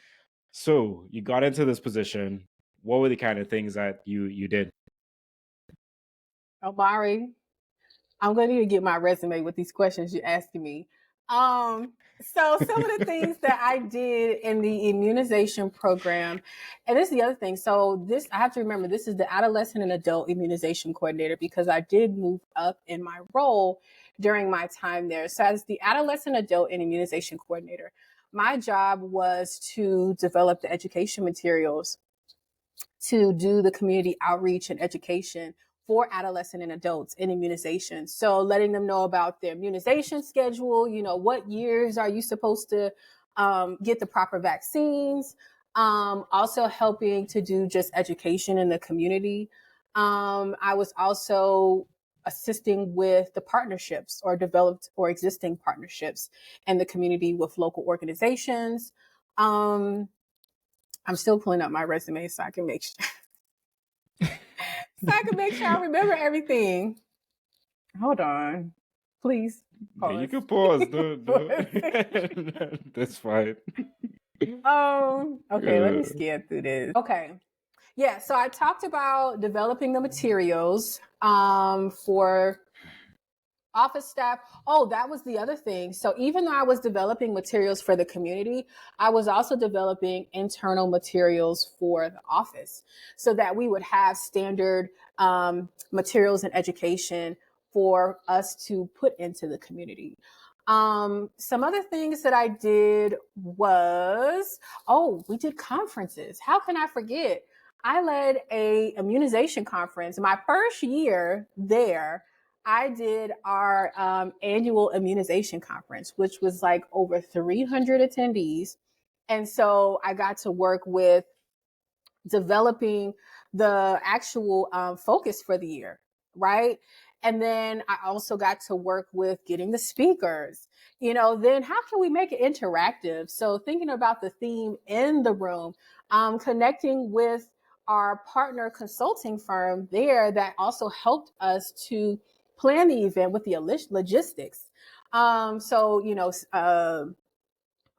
So you got into this position. What were the kind of things that you did? Omari, I'm going to need to get my resume with these questions you're asking me. So some of the things that I did in the immunization program, and this is the other thing. So this, I have to remember, this is the Adolescent and Adult Immunization Coordinator, because I did move up in my role during my time there. So as the Adolescent, Adult, and Immunization Coordinator, my job was to develop the education materials, to do the community outreach and education for adolescent and adults in immunization. So letting them know about their immunization schedule, you know, what years are you supposed to get the proper vaccines, also helping to do just education in the community. I was also assisting with the partnerships or developed or existing partnerships in the community with local organizations. I'm still pulling up my resume so I can make sure I remember everything. Hold on, please. Yeah, you can pause. No. That's fine. Okay, let me scan through this. Okay. Yeah, so I talked about developing the materials for office staff. Oh, that was the other thing. So even though I was developing materials for the community, I was also developing internal materials for the office so that we would have standard materials and education for us to put into the community. Some other things that I did was, we did conferences. How can I forget? I led a immunization conference. My first year there, I did our annual immunization conference, which was like over 300 attendees. And so I got to work with developing the actual focus for the year, right? And then I also got to work with getting the speakers, you know, then how can we make it interactive? So thinking about the theme in the room, connecting with our partner consulting firm there that also helped us to plan the event with the logistics. So, you know,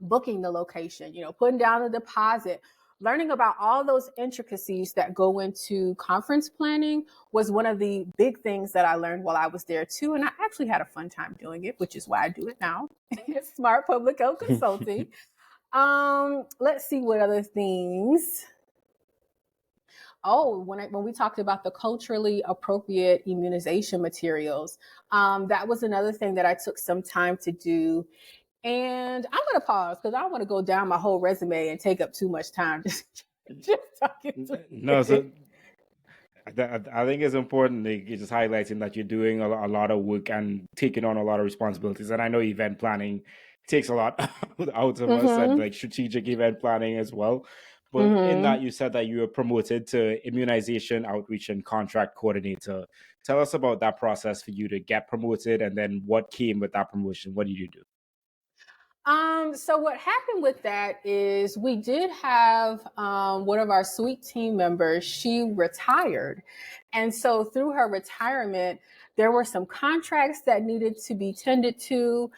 booking the location, you know, putting down a deposit, learning about all those intricacies that go into conference planning was one of the big things that I learned while I was there too. And I actually had a fun time doing it, which is why I do it now. Smart Public Health Consulting. Let's see what other things. When we talked about the culturally appropriate immunization materials, that was another thing that I took some time to do. And I'm going to pause because I don't want to go down my whole resume and take up too much time just talking to No, so I think it's important that you're just highlighting that you're doing a lot of work and taking on a lot of responsibilities. And I know event planning takes a lot out of us, and like strategic event planning as well. But in that, you said that you were promoted to immunization outreach and contract coordinator. Tell us about that process for you to get promoted, and then what came with that promotion. What did you do? So what happened with that is we did have one of our sweet team members, she retired. And so through her retirement, there were some contracts that needed to be tended to,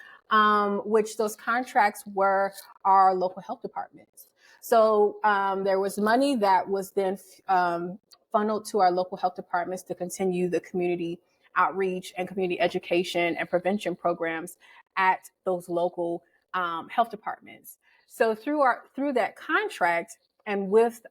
which those contracts were our local health departments. So there was money that was then funneled to our local health departments to continue the community outreach and community education and prevention programs at those local health departments. So through that contract and with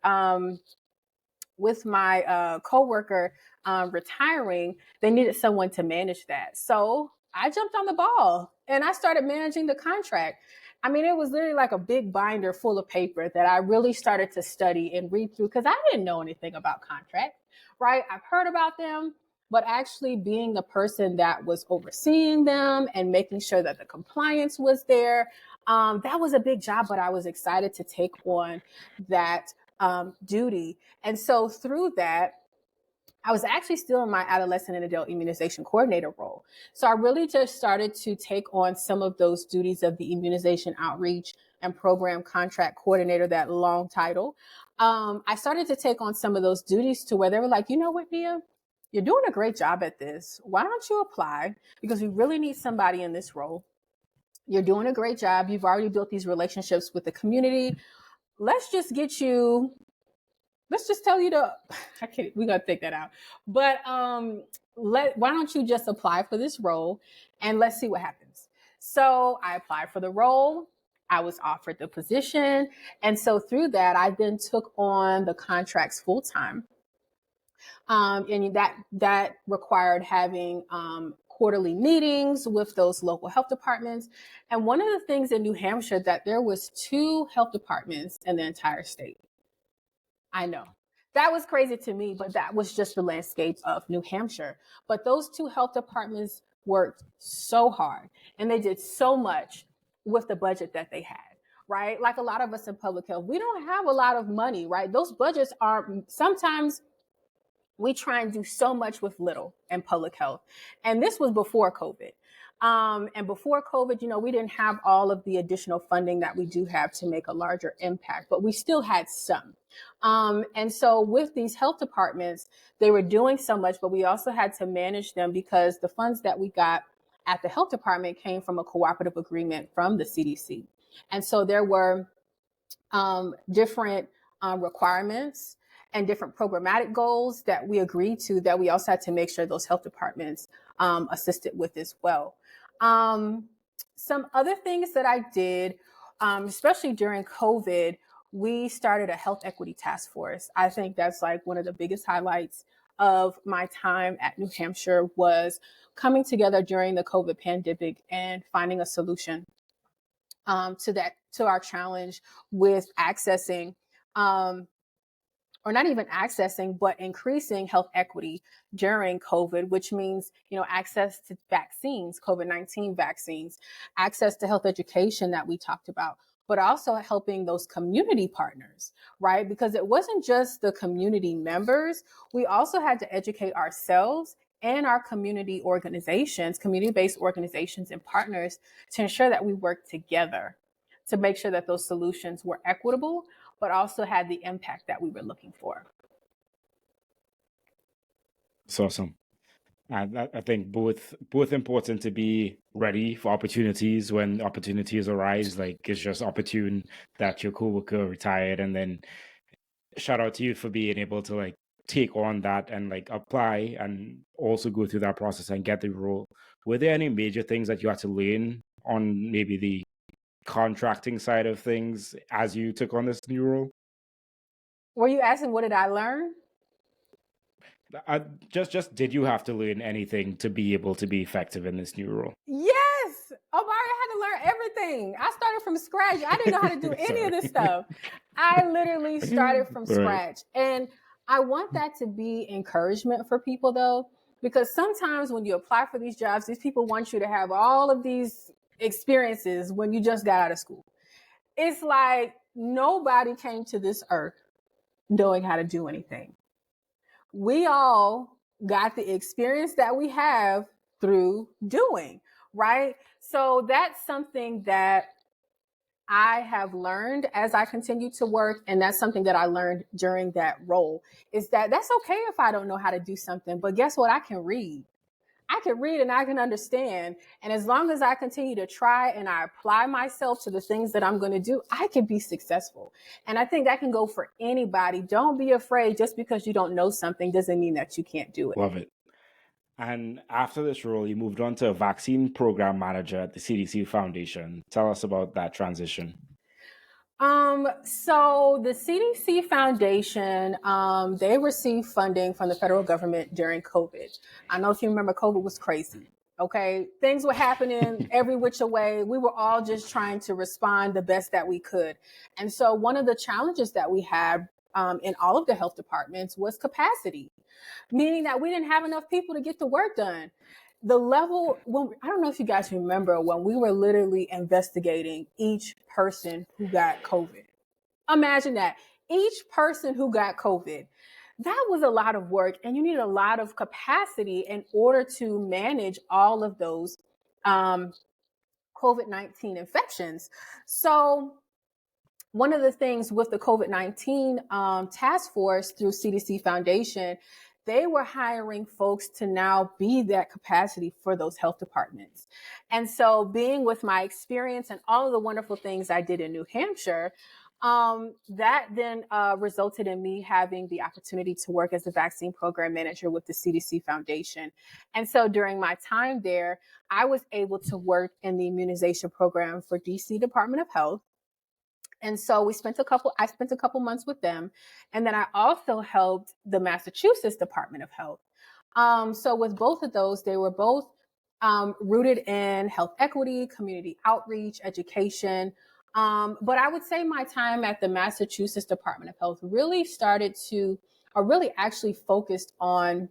my coworker retiring, they needed someone to manage that. So I jumped on the ball and I started managing the contract. I mean, it was literally like a big binder full of paper that I really started to study and read through because I didn't know anything about contracts, right? I've heard about them, but actually being the person that was overseeing them and making sure that the compliance was there, that was a big job, but I was excited to take on that duty. And so through that, I was actually still in my adolescent and adult immunization coordinator role. So I really just started to take on some of those duties of the immunization outreach and program contract coordinator, that long title. I started to take on some of those duties to where they were like, you know what, Nia, you're doing a great job at this. Why don't you apply? Because we really need somebody in this role. You're doing a great job. You've already built these relationships with the community. Let's just get you, let's just tell you to, I can't, we got to take that out. But why don't you just apply for this role and let's see what happens. So I applied for the role. I was offered the position. And so through that, I then took on the contracts full time. And that required having quarterly meetings with those local health departments. And one of the things in New Hampshire, that there was 2 health departments in the entire state. I know that was crazy to me, but that was just the landscape of New Hampshire. But those 2 health departments worked so hard and they did so much with the budget that they had, right? Like a lot of us in public health, we don't have a lot of money, right? Those budgets are sometimes we try and do so much with little in public health. And this was before COVID. And before COVID, we didn't have all of the additional funding that we do have to make a larger impact, but we still had some. And so with these health departments, they were doing so much, but we also had to manage them because the funds that we got at the health department came from a cooperative agreement from the CDC. And so there were different requirements and different programmatic goals that we agreed to that we also had to make sure those health departments assisted with as well. Some other things that I did, especially during COVID, we started a health equity task force. I think that's like one of the biggest highlights of my time at New Hampshire was coming together during the COVID pandemic and finding a solution to our challenge with accessing or not even accessing, but increasing health equity during COVID, which means, access to vaccines, COVID-19 vaccines, access to health education that we talked about, but also helping those community partners, right? Because it wasn't just the community members. We also had to educate ourselves and our community organizations, community-based organizations and partners to ensure that we work together to make sure that those solutions were equitable, but also had the impact that we were looking for. It's awesome. And I think both important to be ready for opportunities when opportunities arise. Like it's just opportune that your coworker retired, and then shout out to you for being able to like take on that and like apply and also go through that process and get the role. Were there any major things that you had to learn on maybe the contracting side of things as you took on this new role? Were you asking what did I learn? Just did you have to learn anything to be able to be effective in this new role? Yes. Omari, I had to learn everything. I started from scratch. I didn't know how to do any of this stuff. I literally started from scratch. And I want that to be encouragement for people though, because sometimes when you apply for these jobs, these people want you to have all of these experiences when you just got out of school. It's like nobody came to this earth knowing how to do anything. We all got the experience that we have through doing, right? So that's something that I have learned as I continue to work. And that's something that I learned during that role, is that that's okay if I don't know how to do something, but guess what? I can read. I can read and I can understand. And as long as I continue to try and I apply myself to the things that I'm going to do, I can be successful. And I think that can go for anybody. Don't be afraid. Just because you don't know something doesn't mean that you can't do it. Love it. And after this role, you moved on to a vaccine program manager at the CDC Foundation. Tell us about that transition. So the CDC Foundation, they received funding from the federal government during COVID. I know if you remember, COVID was crazy. Okay. Things were happening every which way. We were all just trying to respond the best that we could. And so one of the challenges that we had, in all of the health departments was capacity, meaning that we didn't have enough people to get the work done. The level, I don't know if you guys remember when we were literally investigating each person who got COVID. Imagine that. Each person who got COVID. That was a lot of work, and you need a lot of capacity in order to manage all of those COVID-19 infections. So one of the things with the COVID-19 task force through CDC Foundation, they were hiring folks to now be that capacity for those health departments. And so being with my experience and all of the wonderful things I did in New Hampshire, that then resulted in me having the opportunity to work as a vaccine program manager with the CDC Foundation. And so during my time there, I was able to work in the immunization program for DC Department of Health. And so I spent a couple months with them. And then I also helped the Massachusetts Department of Health. So with both of those, they were both rooted in health equity, community outreach, education. But I would say my time at the Massachusetts Department of Health really actually focused on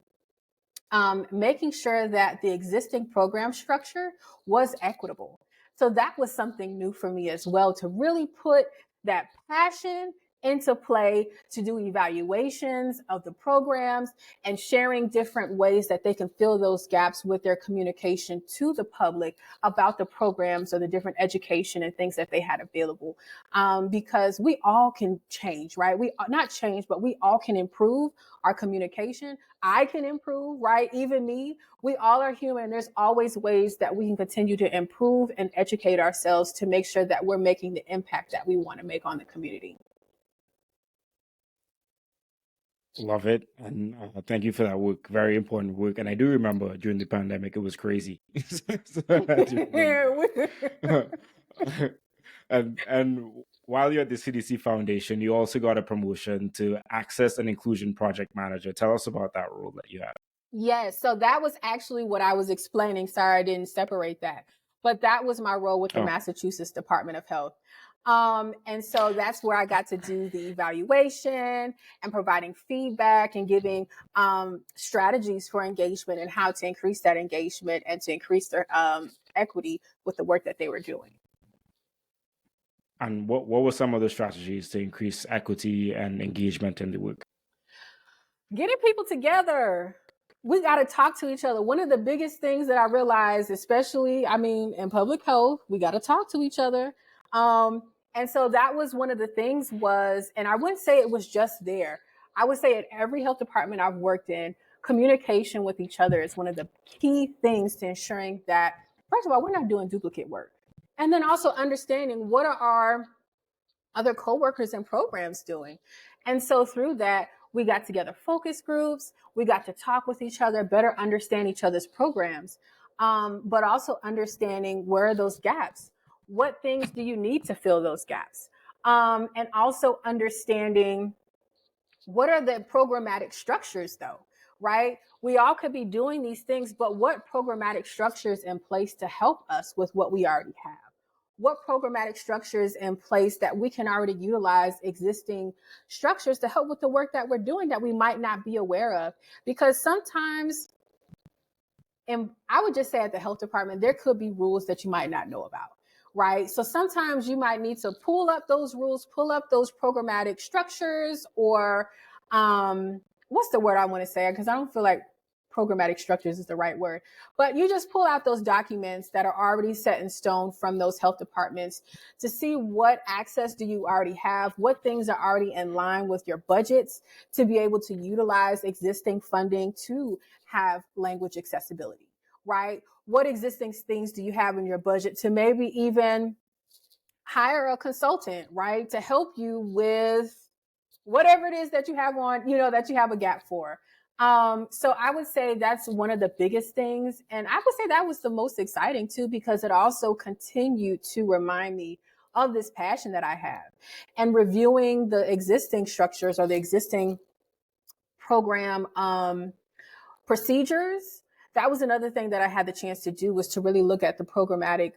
making sure that the existing program structure was equitable. So that was something new for me as well, to really put that passion into play, to do evaluations of the programs and sharing different ways that they can fill those gaps with their communication to the public about the programs or the different education and things that they had available. Because we all can change, right? Not change, but we all can improve our communication. I can improve, right? Even me, we all are human. There's always ways that we can continue to improve and educate ourselves to make sure that we're making the impact that we want to make on the community. Love it. And thank you for that work. Very important work. And I do remember during the pandemic, it was crazy. And while you're at the CDC Foundation, you also got a promotion to Access and Inclusion Project Manager. Tell us about that role that you had. Yes. So that was actually what I was explaining. Sorry, I didn't separate that. But that was my role with the Massachusetts Department of Health. And so that's where I got to do the evaluation and providing feedback and giving strategies for engagement and how to increase that engagement and to increase their equity with the work that they were doing. And what were some of the strategies to increase equity and engagement in the work? Getting people together. We got to talk to each other. One of the biggest things that I realized, especially, in public health, we got to talk to each other. And so that was one of the things and I wouldn't say it was just there. I would say at every health department I've worked in, communication with each other is one of the key things to ensuring that, first of all, we're not doing duplicate work. And then also understanding what are our other coworkers and programs doing. And so through that, we got together focus groups. We got to talk with each other, better understand each other's programs, but also understanding where are those gaps. What things do you need to fill those gaps? And also understanding what are the programmatic structures though, right? We all could be doing these things, but what programmatic structures in place to help us with what we already have? What programmatic structures in place that we can already utilize existing structures to help with the work that we're doing that we might not be aware of? Because sometimes And I would just say at the health department, there could be rules that you might not know about, right? So sometimes you might need to pull up those rules, pull up those programmatic structures, or what's the word I want to say? Because I don't feel like programmatic structures is the right word, but you just pull out those documents that are already set in stone from those health departments to see what access do you already have, what things are already in line with your budgets to be able to utilize existing funding to have language accessibility, right? What existing things do you have in your budget to maybe even hire a consultant, right, to help you with whatever it is that you have on, that you have a gap for. So I would say that's one of the biggest things. And I would say that was the most exciting too, because it also continued to remind me of this passion that I have, and reviewing the existing structures or the existing program procedures. That was another thing that I had the chance to do, was to really look at the programmatic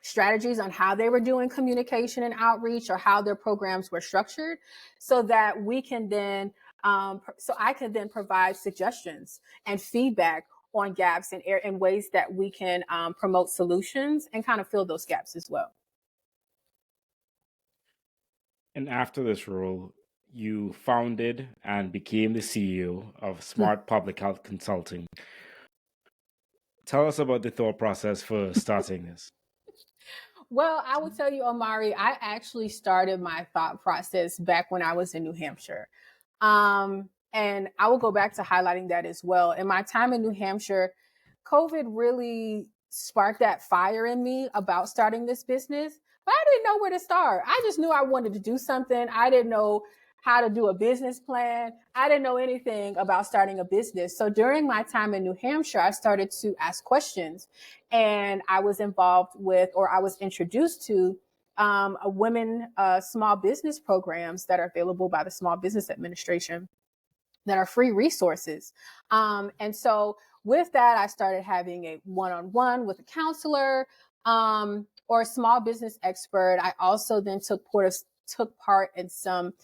strategies on how they were doing communication and outreach, or how their programs were structured, so that we can then, so I can then provide suggestions and feedback on gaps and ways that we can promote solutions and kind of fill those gaps as well. And after this role, you founded and became the CEO of Smart Public Health Consulting. Tell us about the thought process for starting this. Well, I will tell you, Omari, I actually started my thought process back when I was in New Hampshire. And I will go back to highlighting that as well. In my time in New Hampshire, COVID really sparked that fire in me about starting this business, but I didn't know where to start. I just knew I wanted to do something. I didn't know how to do a business plan. I didn't know anything about starting a business. So during my time in New Hampshire, I started to ask questions, and I was involved with, or I was introduced to a women small business programs that are available by the Small Business Administration, that are free resources. And so with that, I started having a one-on-one with a counselor or a small business expert. I also then took part in some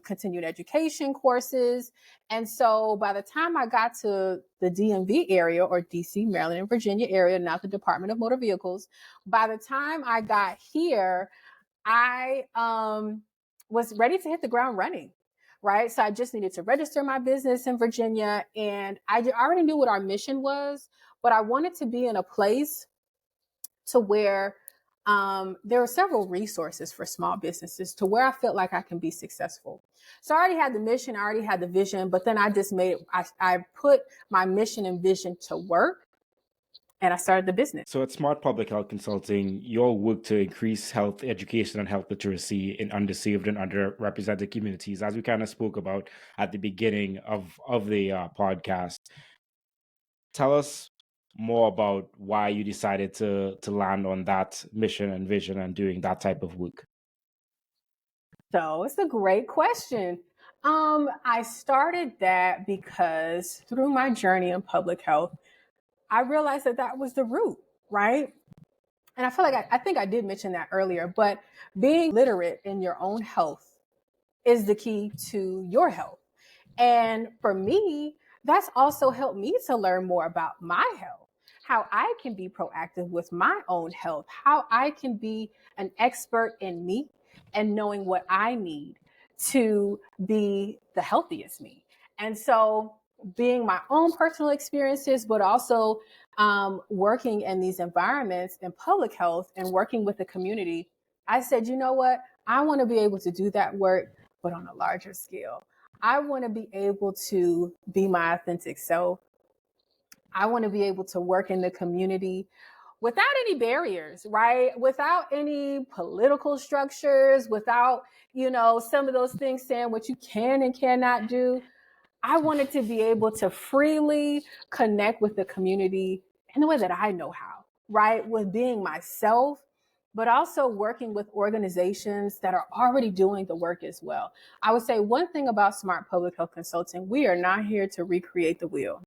continued education courses. And so by the time I got to the DMV area, or DC, Maryland and Virginia area, not the Department of Motor Vehicles, by the time I got here, I was ready to hit the ground running. Right. So I just needed to register my business in Virginia, and I already knew what our mission was, but I wanted to be in a place to where there were several resources for small businesses, to where I felt like I can be successful. So I already had the mission, I already had the vision, but then I just I put my mission and vision to work, and I started the business. So at Smart Public Health Consulting, you all work to increase health education and health literacy in underserved and underrepresented communities, as we kind of spoke about at the beginning of the podcast. Tell us more about why you decided to land on that mission and vision and doing that type of work. So it's a great question. I started that because through my journey in public health, I realized that was the root, right? And I feel like I think I did mention that earlier, but being literate in your own health is the key to your health. And for me, that's also helped me to learn more about my health, how I can be proactive with my own health, how I can be an expert in me and knowing what I need to be the healthiest me. And so being my own personal experiences, but also working in these environments in public health and working with the community, I said, you know what? I want to be able to do that work, but on a larger scale. I want to be able to be my authentic self. I want to be able to work in the community without any barriers, right? Without any political structures, without, some of those things saying what you can and cannot do. I wanted to be able to freely connect with the community in the way that I know how, right? With being myself, but also working with organizations that are already doing the work as well. I would say one thing about Smart Public Health Consulting, we are not here to recreate the wheel.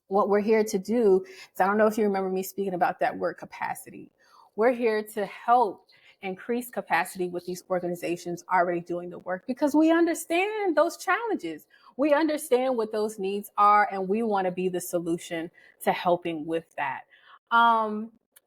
What we're here to do is, I don't know if you remember me speaking about that word capacity. We're here to help increase capacity with these organizations already doing the work, because we understand those challenges. we understand what those needs are, and we want to be the solution to helping with that.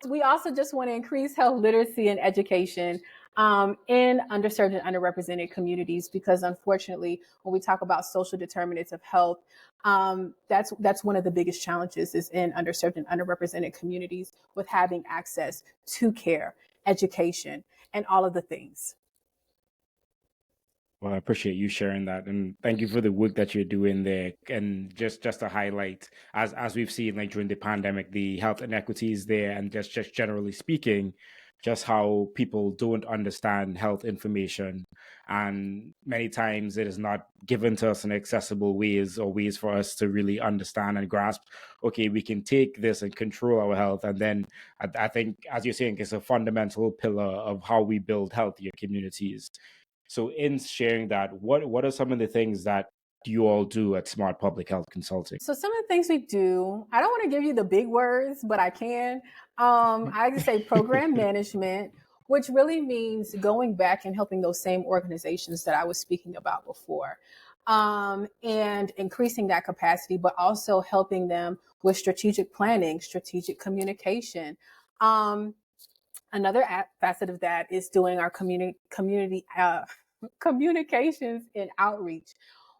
We also just want to increase health literacy and education in underserved and underrepresented communities, because unfortunately, when we talk about social determinants of health, that's one of the biggest challenges is in underserved and underrepresented communities with having access to care, education, and all of the things. Well, I appreciate you sharing that, and thank you for the work that you're doing there. And just to highlight, as we've seen, like during the pandemic, the health inequities there, and just generally speaking, just how people don't understand health information, and many times it is not given to us in accessible ways or ways for us to really understand and grasp. Okay, we can take this and control our health, and then I think, as you're saying, it's a fundamental pillar of how we build healthier communities. So in sharing that, what are some of the things that you all do at Smart Public Health Consulting? So some of the things we do, I don't want to give you the big words, but I can. I can say program management, which really means going back and helping those same organizations that I was speaking about before, and increasing that capacity, but also helping them with strategic planning, strategic communication. Another facet of that is doing our community communications and outreach,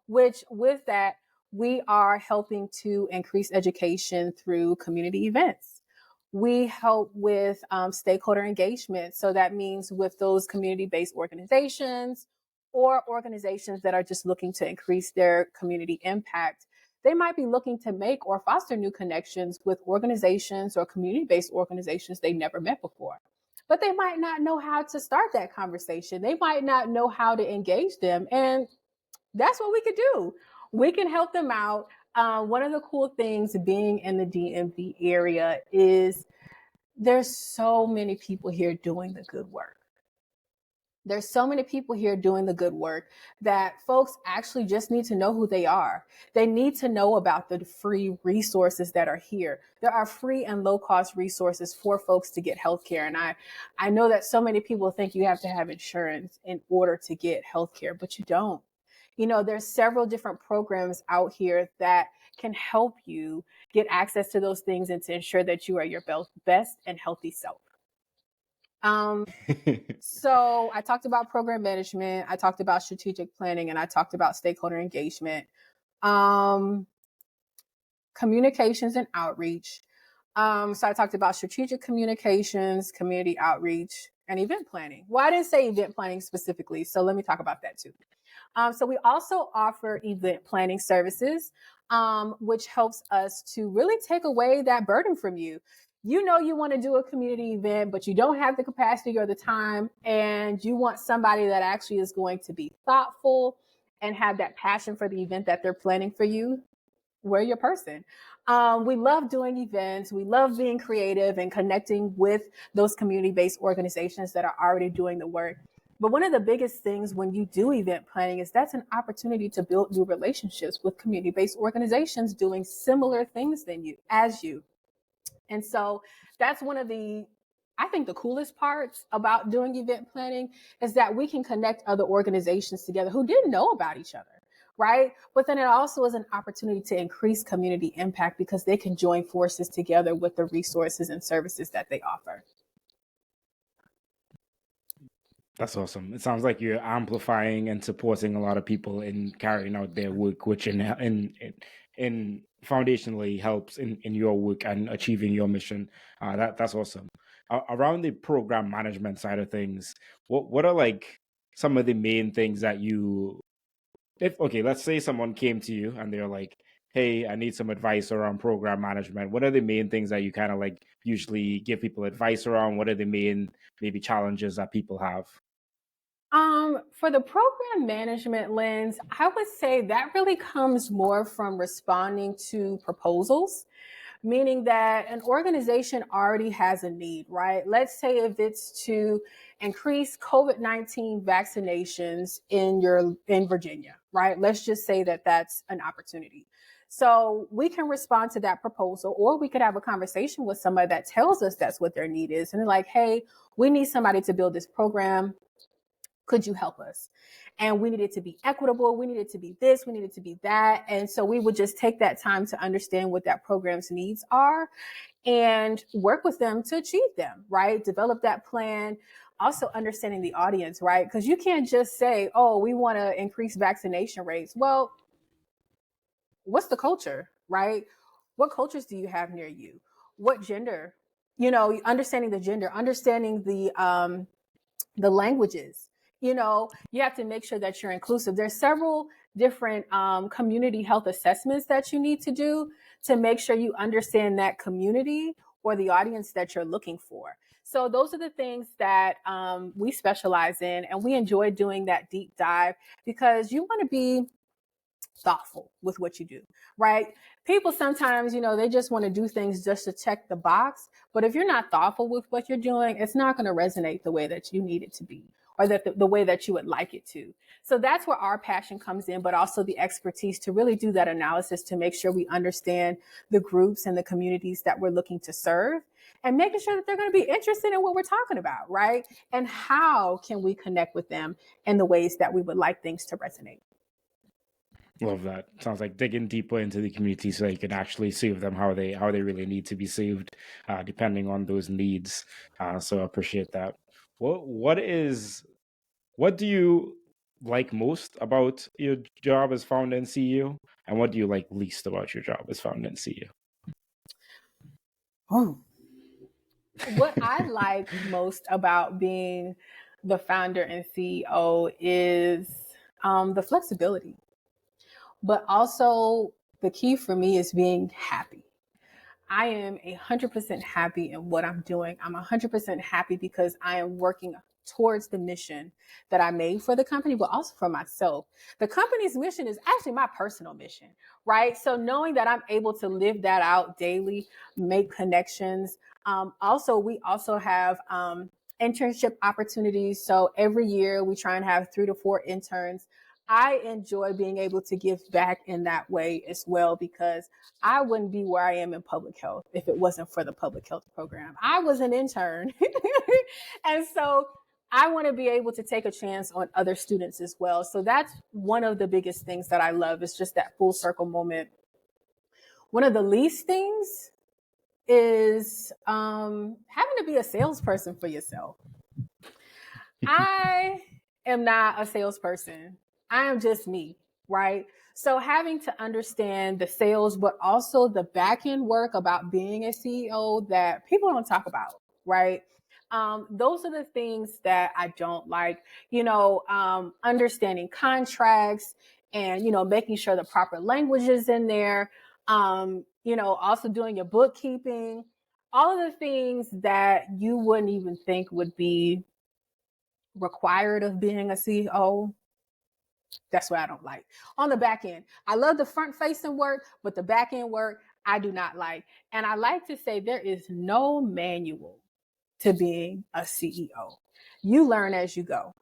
which with that, we are helping to increase education through community events. We help with stakeholder engagement. So that means with those community-based organizations or organizations that are just looking to increase their community impact. They might be looking to make or foster new connections with organizations or community-based organizations they never met before. But they might not know how to start that conversation. They might not know how to engage them. And that's what we could do. We can help them out. One of the cool things being in the DMV area is there's so many people here doing the good work. There's so many people here doing the good work that folks actually just need to know who they are. They need to know about the free resources that are here. There are free and low cost resources for folks to get healthcare. And I know that so many people think you have to have insurance in order to get healthcare, but you don't. You know, there's several different programs out here that can help you get access to those things and to ensure that you are your best and healthy self. So I talked about program management, I talked about strategic planning, and I talked about stakeholder engagement, communications and outreach. So I talked about strategic communications, community outreach, and event planning. Well, I didn't say event planning specifically, so let me talk about that too. So we also offer event planning services, which helps us to really take away that burden from you. You know, you want to do a community event, but you don't have the capacity or the time, and you want somebody that actually is going to be thoughtful and have that passion for the event that they're planning for you. We're your person. We love doing events. We love being creative and connecting with those community-based organizations that are already doing the work. But one of the biggest things when you do event planning is that's an opportunity to build new relationships with community-based organizations doing similar things as you. And so that's one of I think the coolest parts about doing event planning is that we can connect other organizations together who didn't know about each other, right? But then it also is an opportunity to increase community impact because they can join forces together with the resources and services that they offer. That's awesome. It sounds like you're amplifying and supporting a lot of people in carrying out their work, which in foundationally helps in your work and achieving your mission. That's awesome. Around the program management side of things, what are like some of the main things that let's say someone came to you and they're like, hey, I need some advice around program management. What are the main things that you kind of like usually give people advice around? What are the main maybe challenges that people have? For the program management lens, I would say that really comes more from responding to proposals, meaning that an organization already has a need, right? Let's say if it's to increase COVID-19 vaccinations in Virginia, right? Let's just say that that's an opportunity. So we can respond to that proposal, or we could have a conversation with somebody that tells us that's what their need is. And they're like, hey, we need somebody to build this program. Could you help us? And we needed to be equitable. We needed to be this, we needed to be that. And so we would just take that time to understand what that program's needs are and work with them to achieve them, right? Develop that plan. Also understanding the audience, right? Because you can't just say, oh, we want to increase vaccination rates. Well, what's the culture, right? What cultures do you have near you? What gender? You know, understanding the gender, understanding the languages. You know, you have to make sure that you're inclusive. There's several different community health assessments that you need to do to make sure you understand that community or the audience that you're looking for. So those are the things that we specialize in, and we enjoy doing that deep dive because you want to be thoughtful with what you do, right? People sometimes, you know, they just want to do things just to check the box. But if you're not thoughtful with what you're doing, it's not going to resonate the way that you need it to be or that the way that you would like it to. So that's where our passion comes in, but also the expertise to really do that analysis to make sure we understand the groups and the communities that we're looking to serve and making sure that they're going to be interested in what we're talking about, right? And how can we connect with them in the ways that we would like things to resonate. Love that. Sounds like digging deeper into the community so you can actually serve them how they really need to be saved, depending on those needs. So I appreciate that. What do you like most about your job as founder and CEO, and what do you like least about your job as founder and CEO? Oh. What I like most about being the founder and CEO is the flexibility, but also the key for me is being happy. I am 100% happy in what I'm doing. I'm 100% happy because I am working towards the mission that I made for the company, but also for myself. The company's mission is actually my personal mission, right? So knowing that I'm able to live that out daily, make connections. We also have internship opportunities. So every year we try and have 3 to 4 interns. I enjoy being able to give back in that way as well because I wouldn't be where I am in public health if it wasn't for the public health program. I was an intern. And so I want to be able to take a chance on other students as well. So that's one of the biggest things that I love is just that full circle moment. One of the least things is having to be a salesperson for yourself. I am not a salesperson. I am just me, right? So having to understand the sales, but also the back end work about being a CEO that people don't talk about, right? Those are the things that I don't like, understanding contracts and, making sure the proper language is in there. Also doing your bookkeeping, all of the things that you wouldn't even think would be required of being a CEO. That's what I don't like. On the back end, I love the front facing work, but the back end work, I do not like. And I like to say there is no manual to being a CEO. You learn as you go.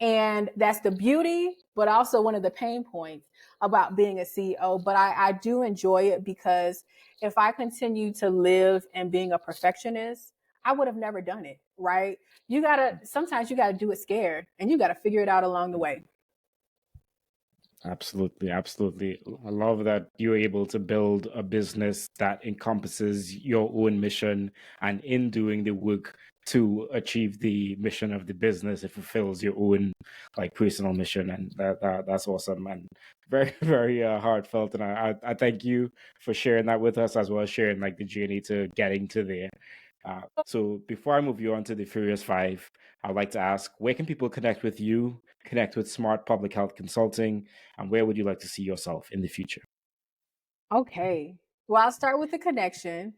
And that's the beauty, but also one of the pain points about being a CEO. But I do enjoy it because if I continue to live and being a perfectionist, I would have never done it, right? Sometimes you gotta do it scared and you gotta figure it out along the way. Absolutely, absolutely. I love that you're able to build a business that encompasses your own mission, and in doing the work to achieve the mission of the business, it fulfills your own personal mission, and that's awesome and very very heartfelt. And I thank you for sharing that with us, as well as sharing the journey to getting to there. So before I move you on to the Furious Five, I'd like to ask, where can people connect with you, connect with Smart Public Health Consulting, and where would you like to see yourself in the future? Okay. Well, I'll start with the connection.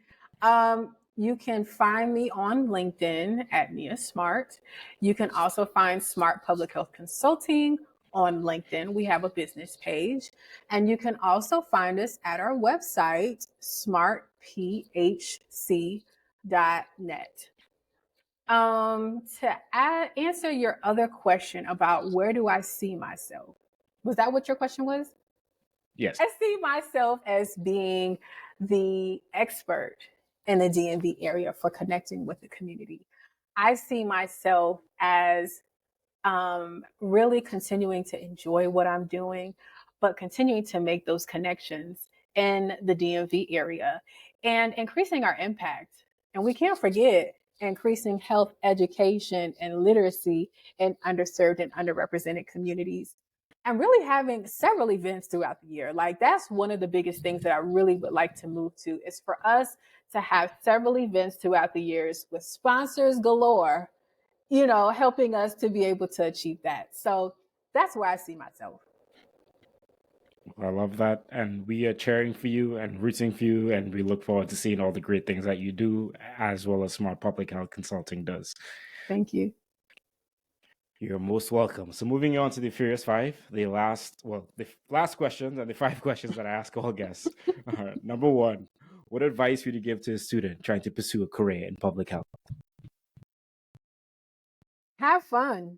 You can find me on LinkedIn at Nia Smart. You can also find Smart Public Health Consulting on LinkedIn. We have a business page. And you can also find us at our website, smartphc.net. Answer your other question about where do I see myself? Was that what your question was? Yes. I see myself as being the expert in the DMV area for connecting with the community. I see myself as really continuing to enjoy what I'm doing, but continuing to make those connections in the DMV area and increasing our impact. And we can't forget increasing health education and literacy in underserved and underrepresented communities. And really having several events throughout the year. Like that's one of the biggest things that I really would like to move to is for us to have several events throughout the years with sponsors galore, helping us to be able to achieve that. So that's where I see myself. I love that. And we are cheering for you and rooting for you. And we look forward to seeing all the great things that you do, as well as Smart Public Health Consulting does. Thank you. You're most welcome. So moving on to the Furious Five, the last questions and the 5 questions that I ask all guests. Number 1, what advice would you give to a student trying to pursue a career in public health? Have fun.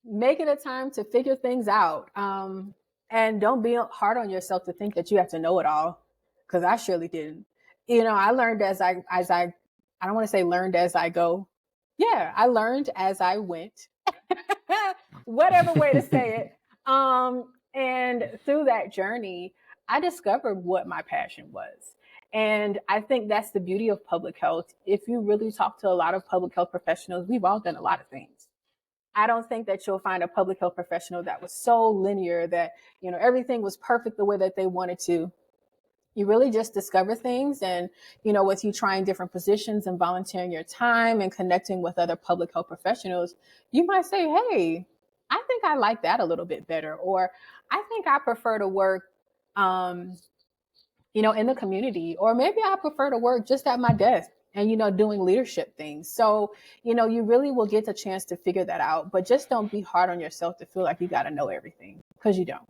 Make it a time to figure things out. And don't be hard on yourself to think that you have to know it all, because I surely didn't. I learned as I don't want to say learned as I go. Yeah, I learned as I went. Whatever way to say it. And through that journey, I discovered what my passion was. And I think that's the beauty of public health. If you really talk to a lot of public health professionals, we've all done a lot of things. I don't think that you'll find a public health professional that was so linear that, everything was perfect the way that they wanted to. You really just discover things. And, with you trying different positions and volunteering your time and connecting with other public health professionals, you might say, hey, I think I like that a little bit better. Or I think I prefer to work, in the community, or maybe I prefer to work just at my desk and, doing leadership things. So, you really will get the chance to figure that out, but just don't be hard on yourself to feel like you got to know everything, because you don't,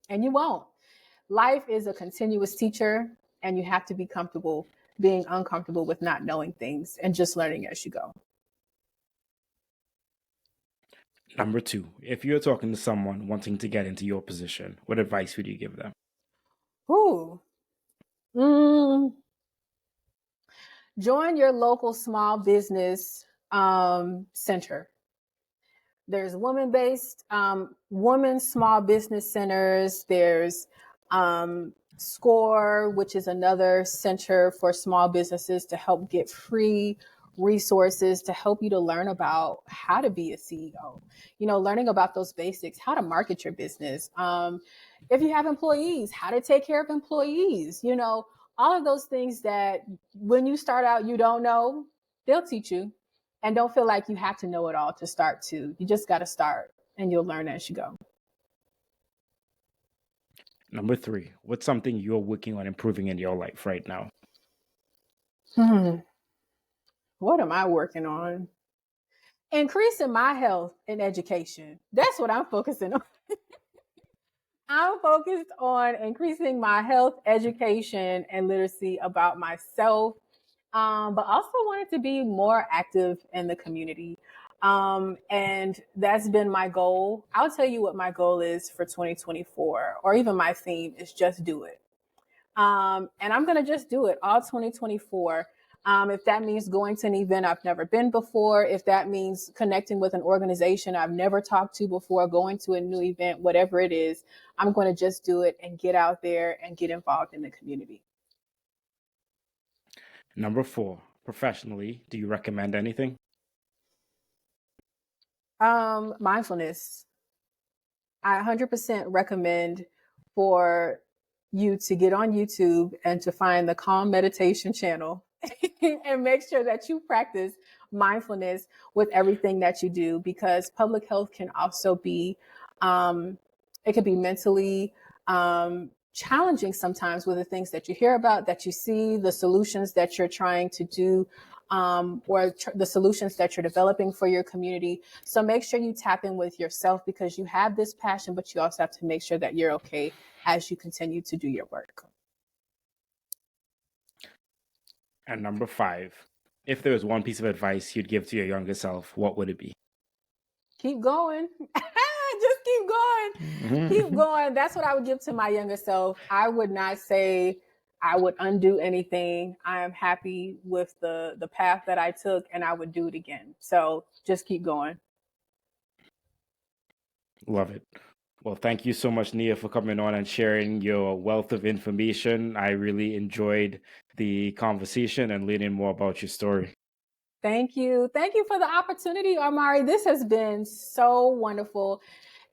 and you won't. Life is a continuous teacher, and you have to be comfortable being uncomfortable with not knowing things and just learning as you go. Number 2, if you're talking to someone wanting to get into your position, what advice would you give them? Join your local small business center. There's women-based, women small business centers. There's SCORE, which is another center for small businesses to help get free resources to help you to learn about how to be a CEO, learning about those basics, how to market your business. If you have employees, how to take care of employees, all of those things that when you start out, you don't know, they'll teach you. And don't feel like you have to know it all to start to. You just got to start, and you'll learn as you go. Number 3, what's something you're working on improving in your life right now? What am I working on? Increasing my health and education. That's what I'm focusing on. I'm focused on increasing my health, education, and literacy about myself, but also wanted to be more active in the community. And that's been my goal. I'll tell you what my goal is for 2024, or even my theme is just do it. And I'm going to just do it all 2024. If that means going to an event I've never been before, if that means connecting with an organization I've never talked to before, going to a new event, whatever it is, I'm going to just do it and get out there and get involved in the community. Number 4, professionally, do you recommend anything? Mindfulness. I 100% recommend for you to get on YouTube and to find the Calm Meditation channel and make sure that you practice mindfulness with everything that you do, because public health can also be, it can be mentally challenging sometimes with the things that you hear about, that you see, the solutions that you're trying to do, or the solutions that you're developing for your community. So make sure you tap in with yourself, because you have this passion, but you also have to make sure that you're okay as you continue to do your work. And number 5, if there was one piece of advice you'd give to your younger self, what would it be? Keep going. Just keep going. Keep going. That's what I would give to my younger self. I would not say I would undo anything. I am happy with the path that I took, and I would do it again. So just keep going. Love it. Well, thank you so much, Nia, for coming on and sharing your wealth of information. I really enjoyed the conversation and learning more about your story. Thank you. Thank you for the opportunity, Amari. This has been so wonderful.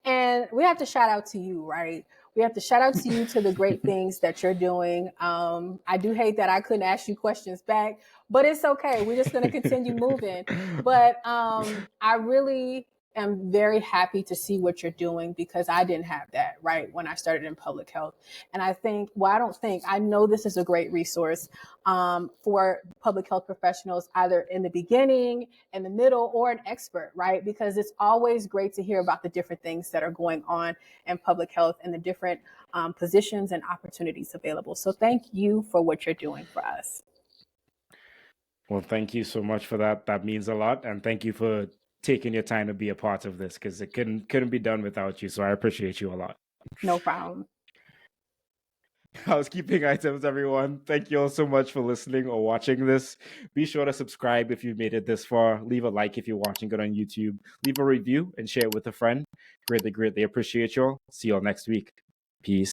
And we have to shout out to you, right? We have to shout out to you to the great things that you're doing. I do hate that I couldn't ask you questions back, but it's okay. We're just going to continue moving. But I really am very happy to see what you're doing because I didn't have that, right, when I started in public health. And I know this is a great resource for public health professionals, either in the beginning, in the middle, or an expert, right? Because it's always great to hear about the different things that are going on in public health and the different positions and opportunities available. So thank you for what you're doing for us. Well, thank you so much for that. That means a lot. And thank you for taking your time to be a part of this because it couldn't be done without you. So I appreciate you a lot. No problem. Housekeeping items, everyone. Thank you all so much for listening or watching this. Be sure to subscribe if you've made it this far. Leave a like if you're watching it on YouTube. Leave a review and share it with a friend. Greatly, greatly appreciate you all. See you all next week. Peace.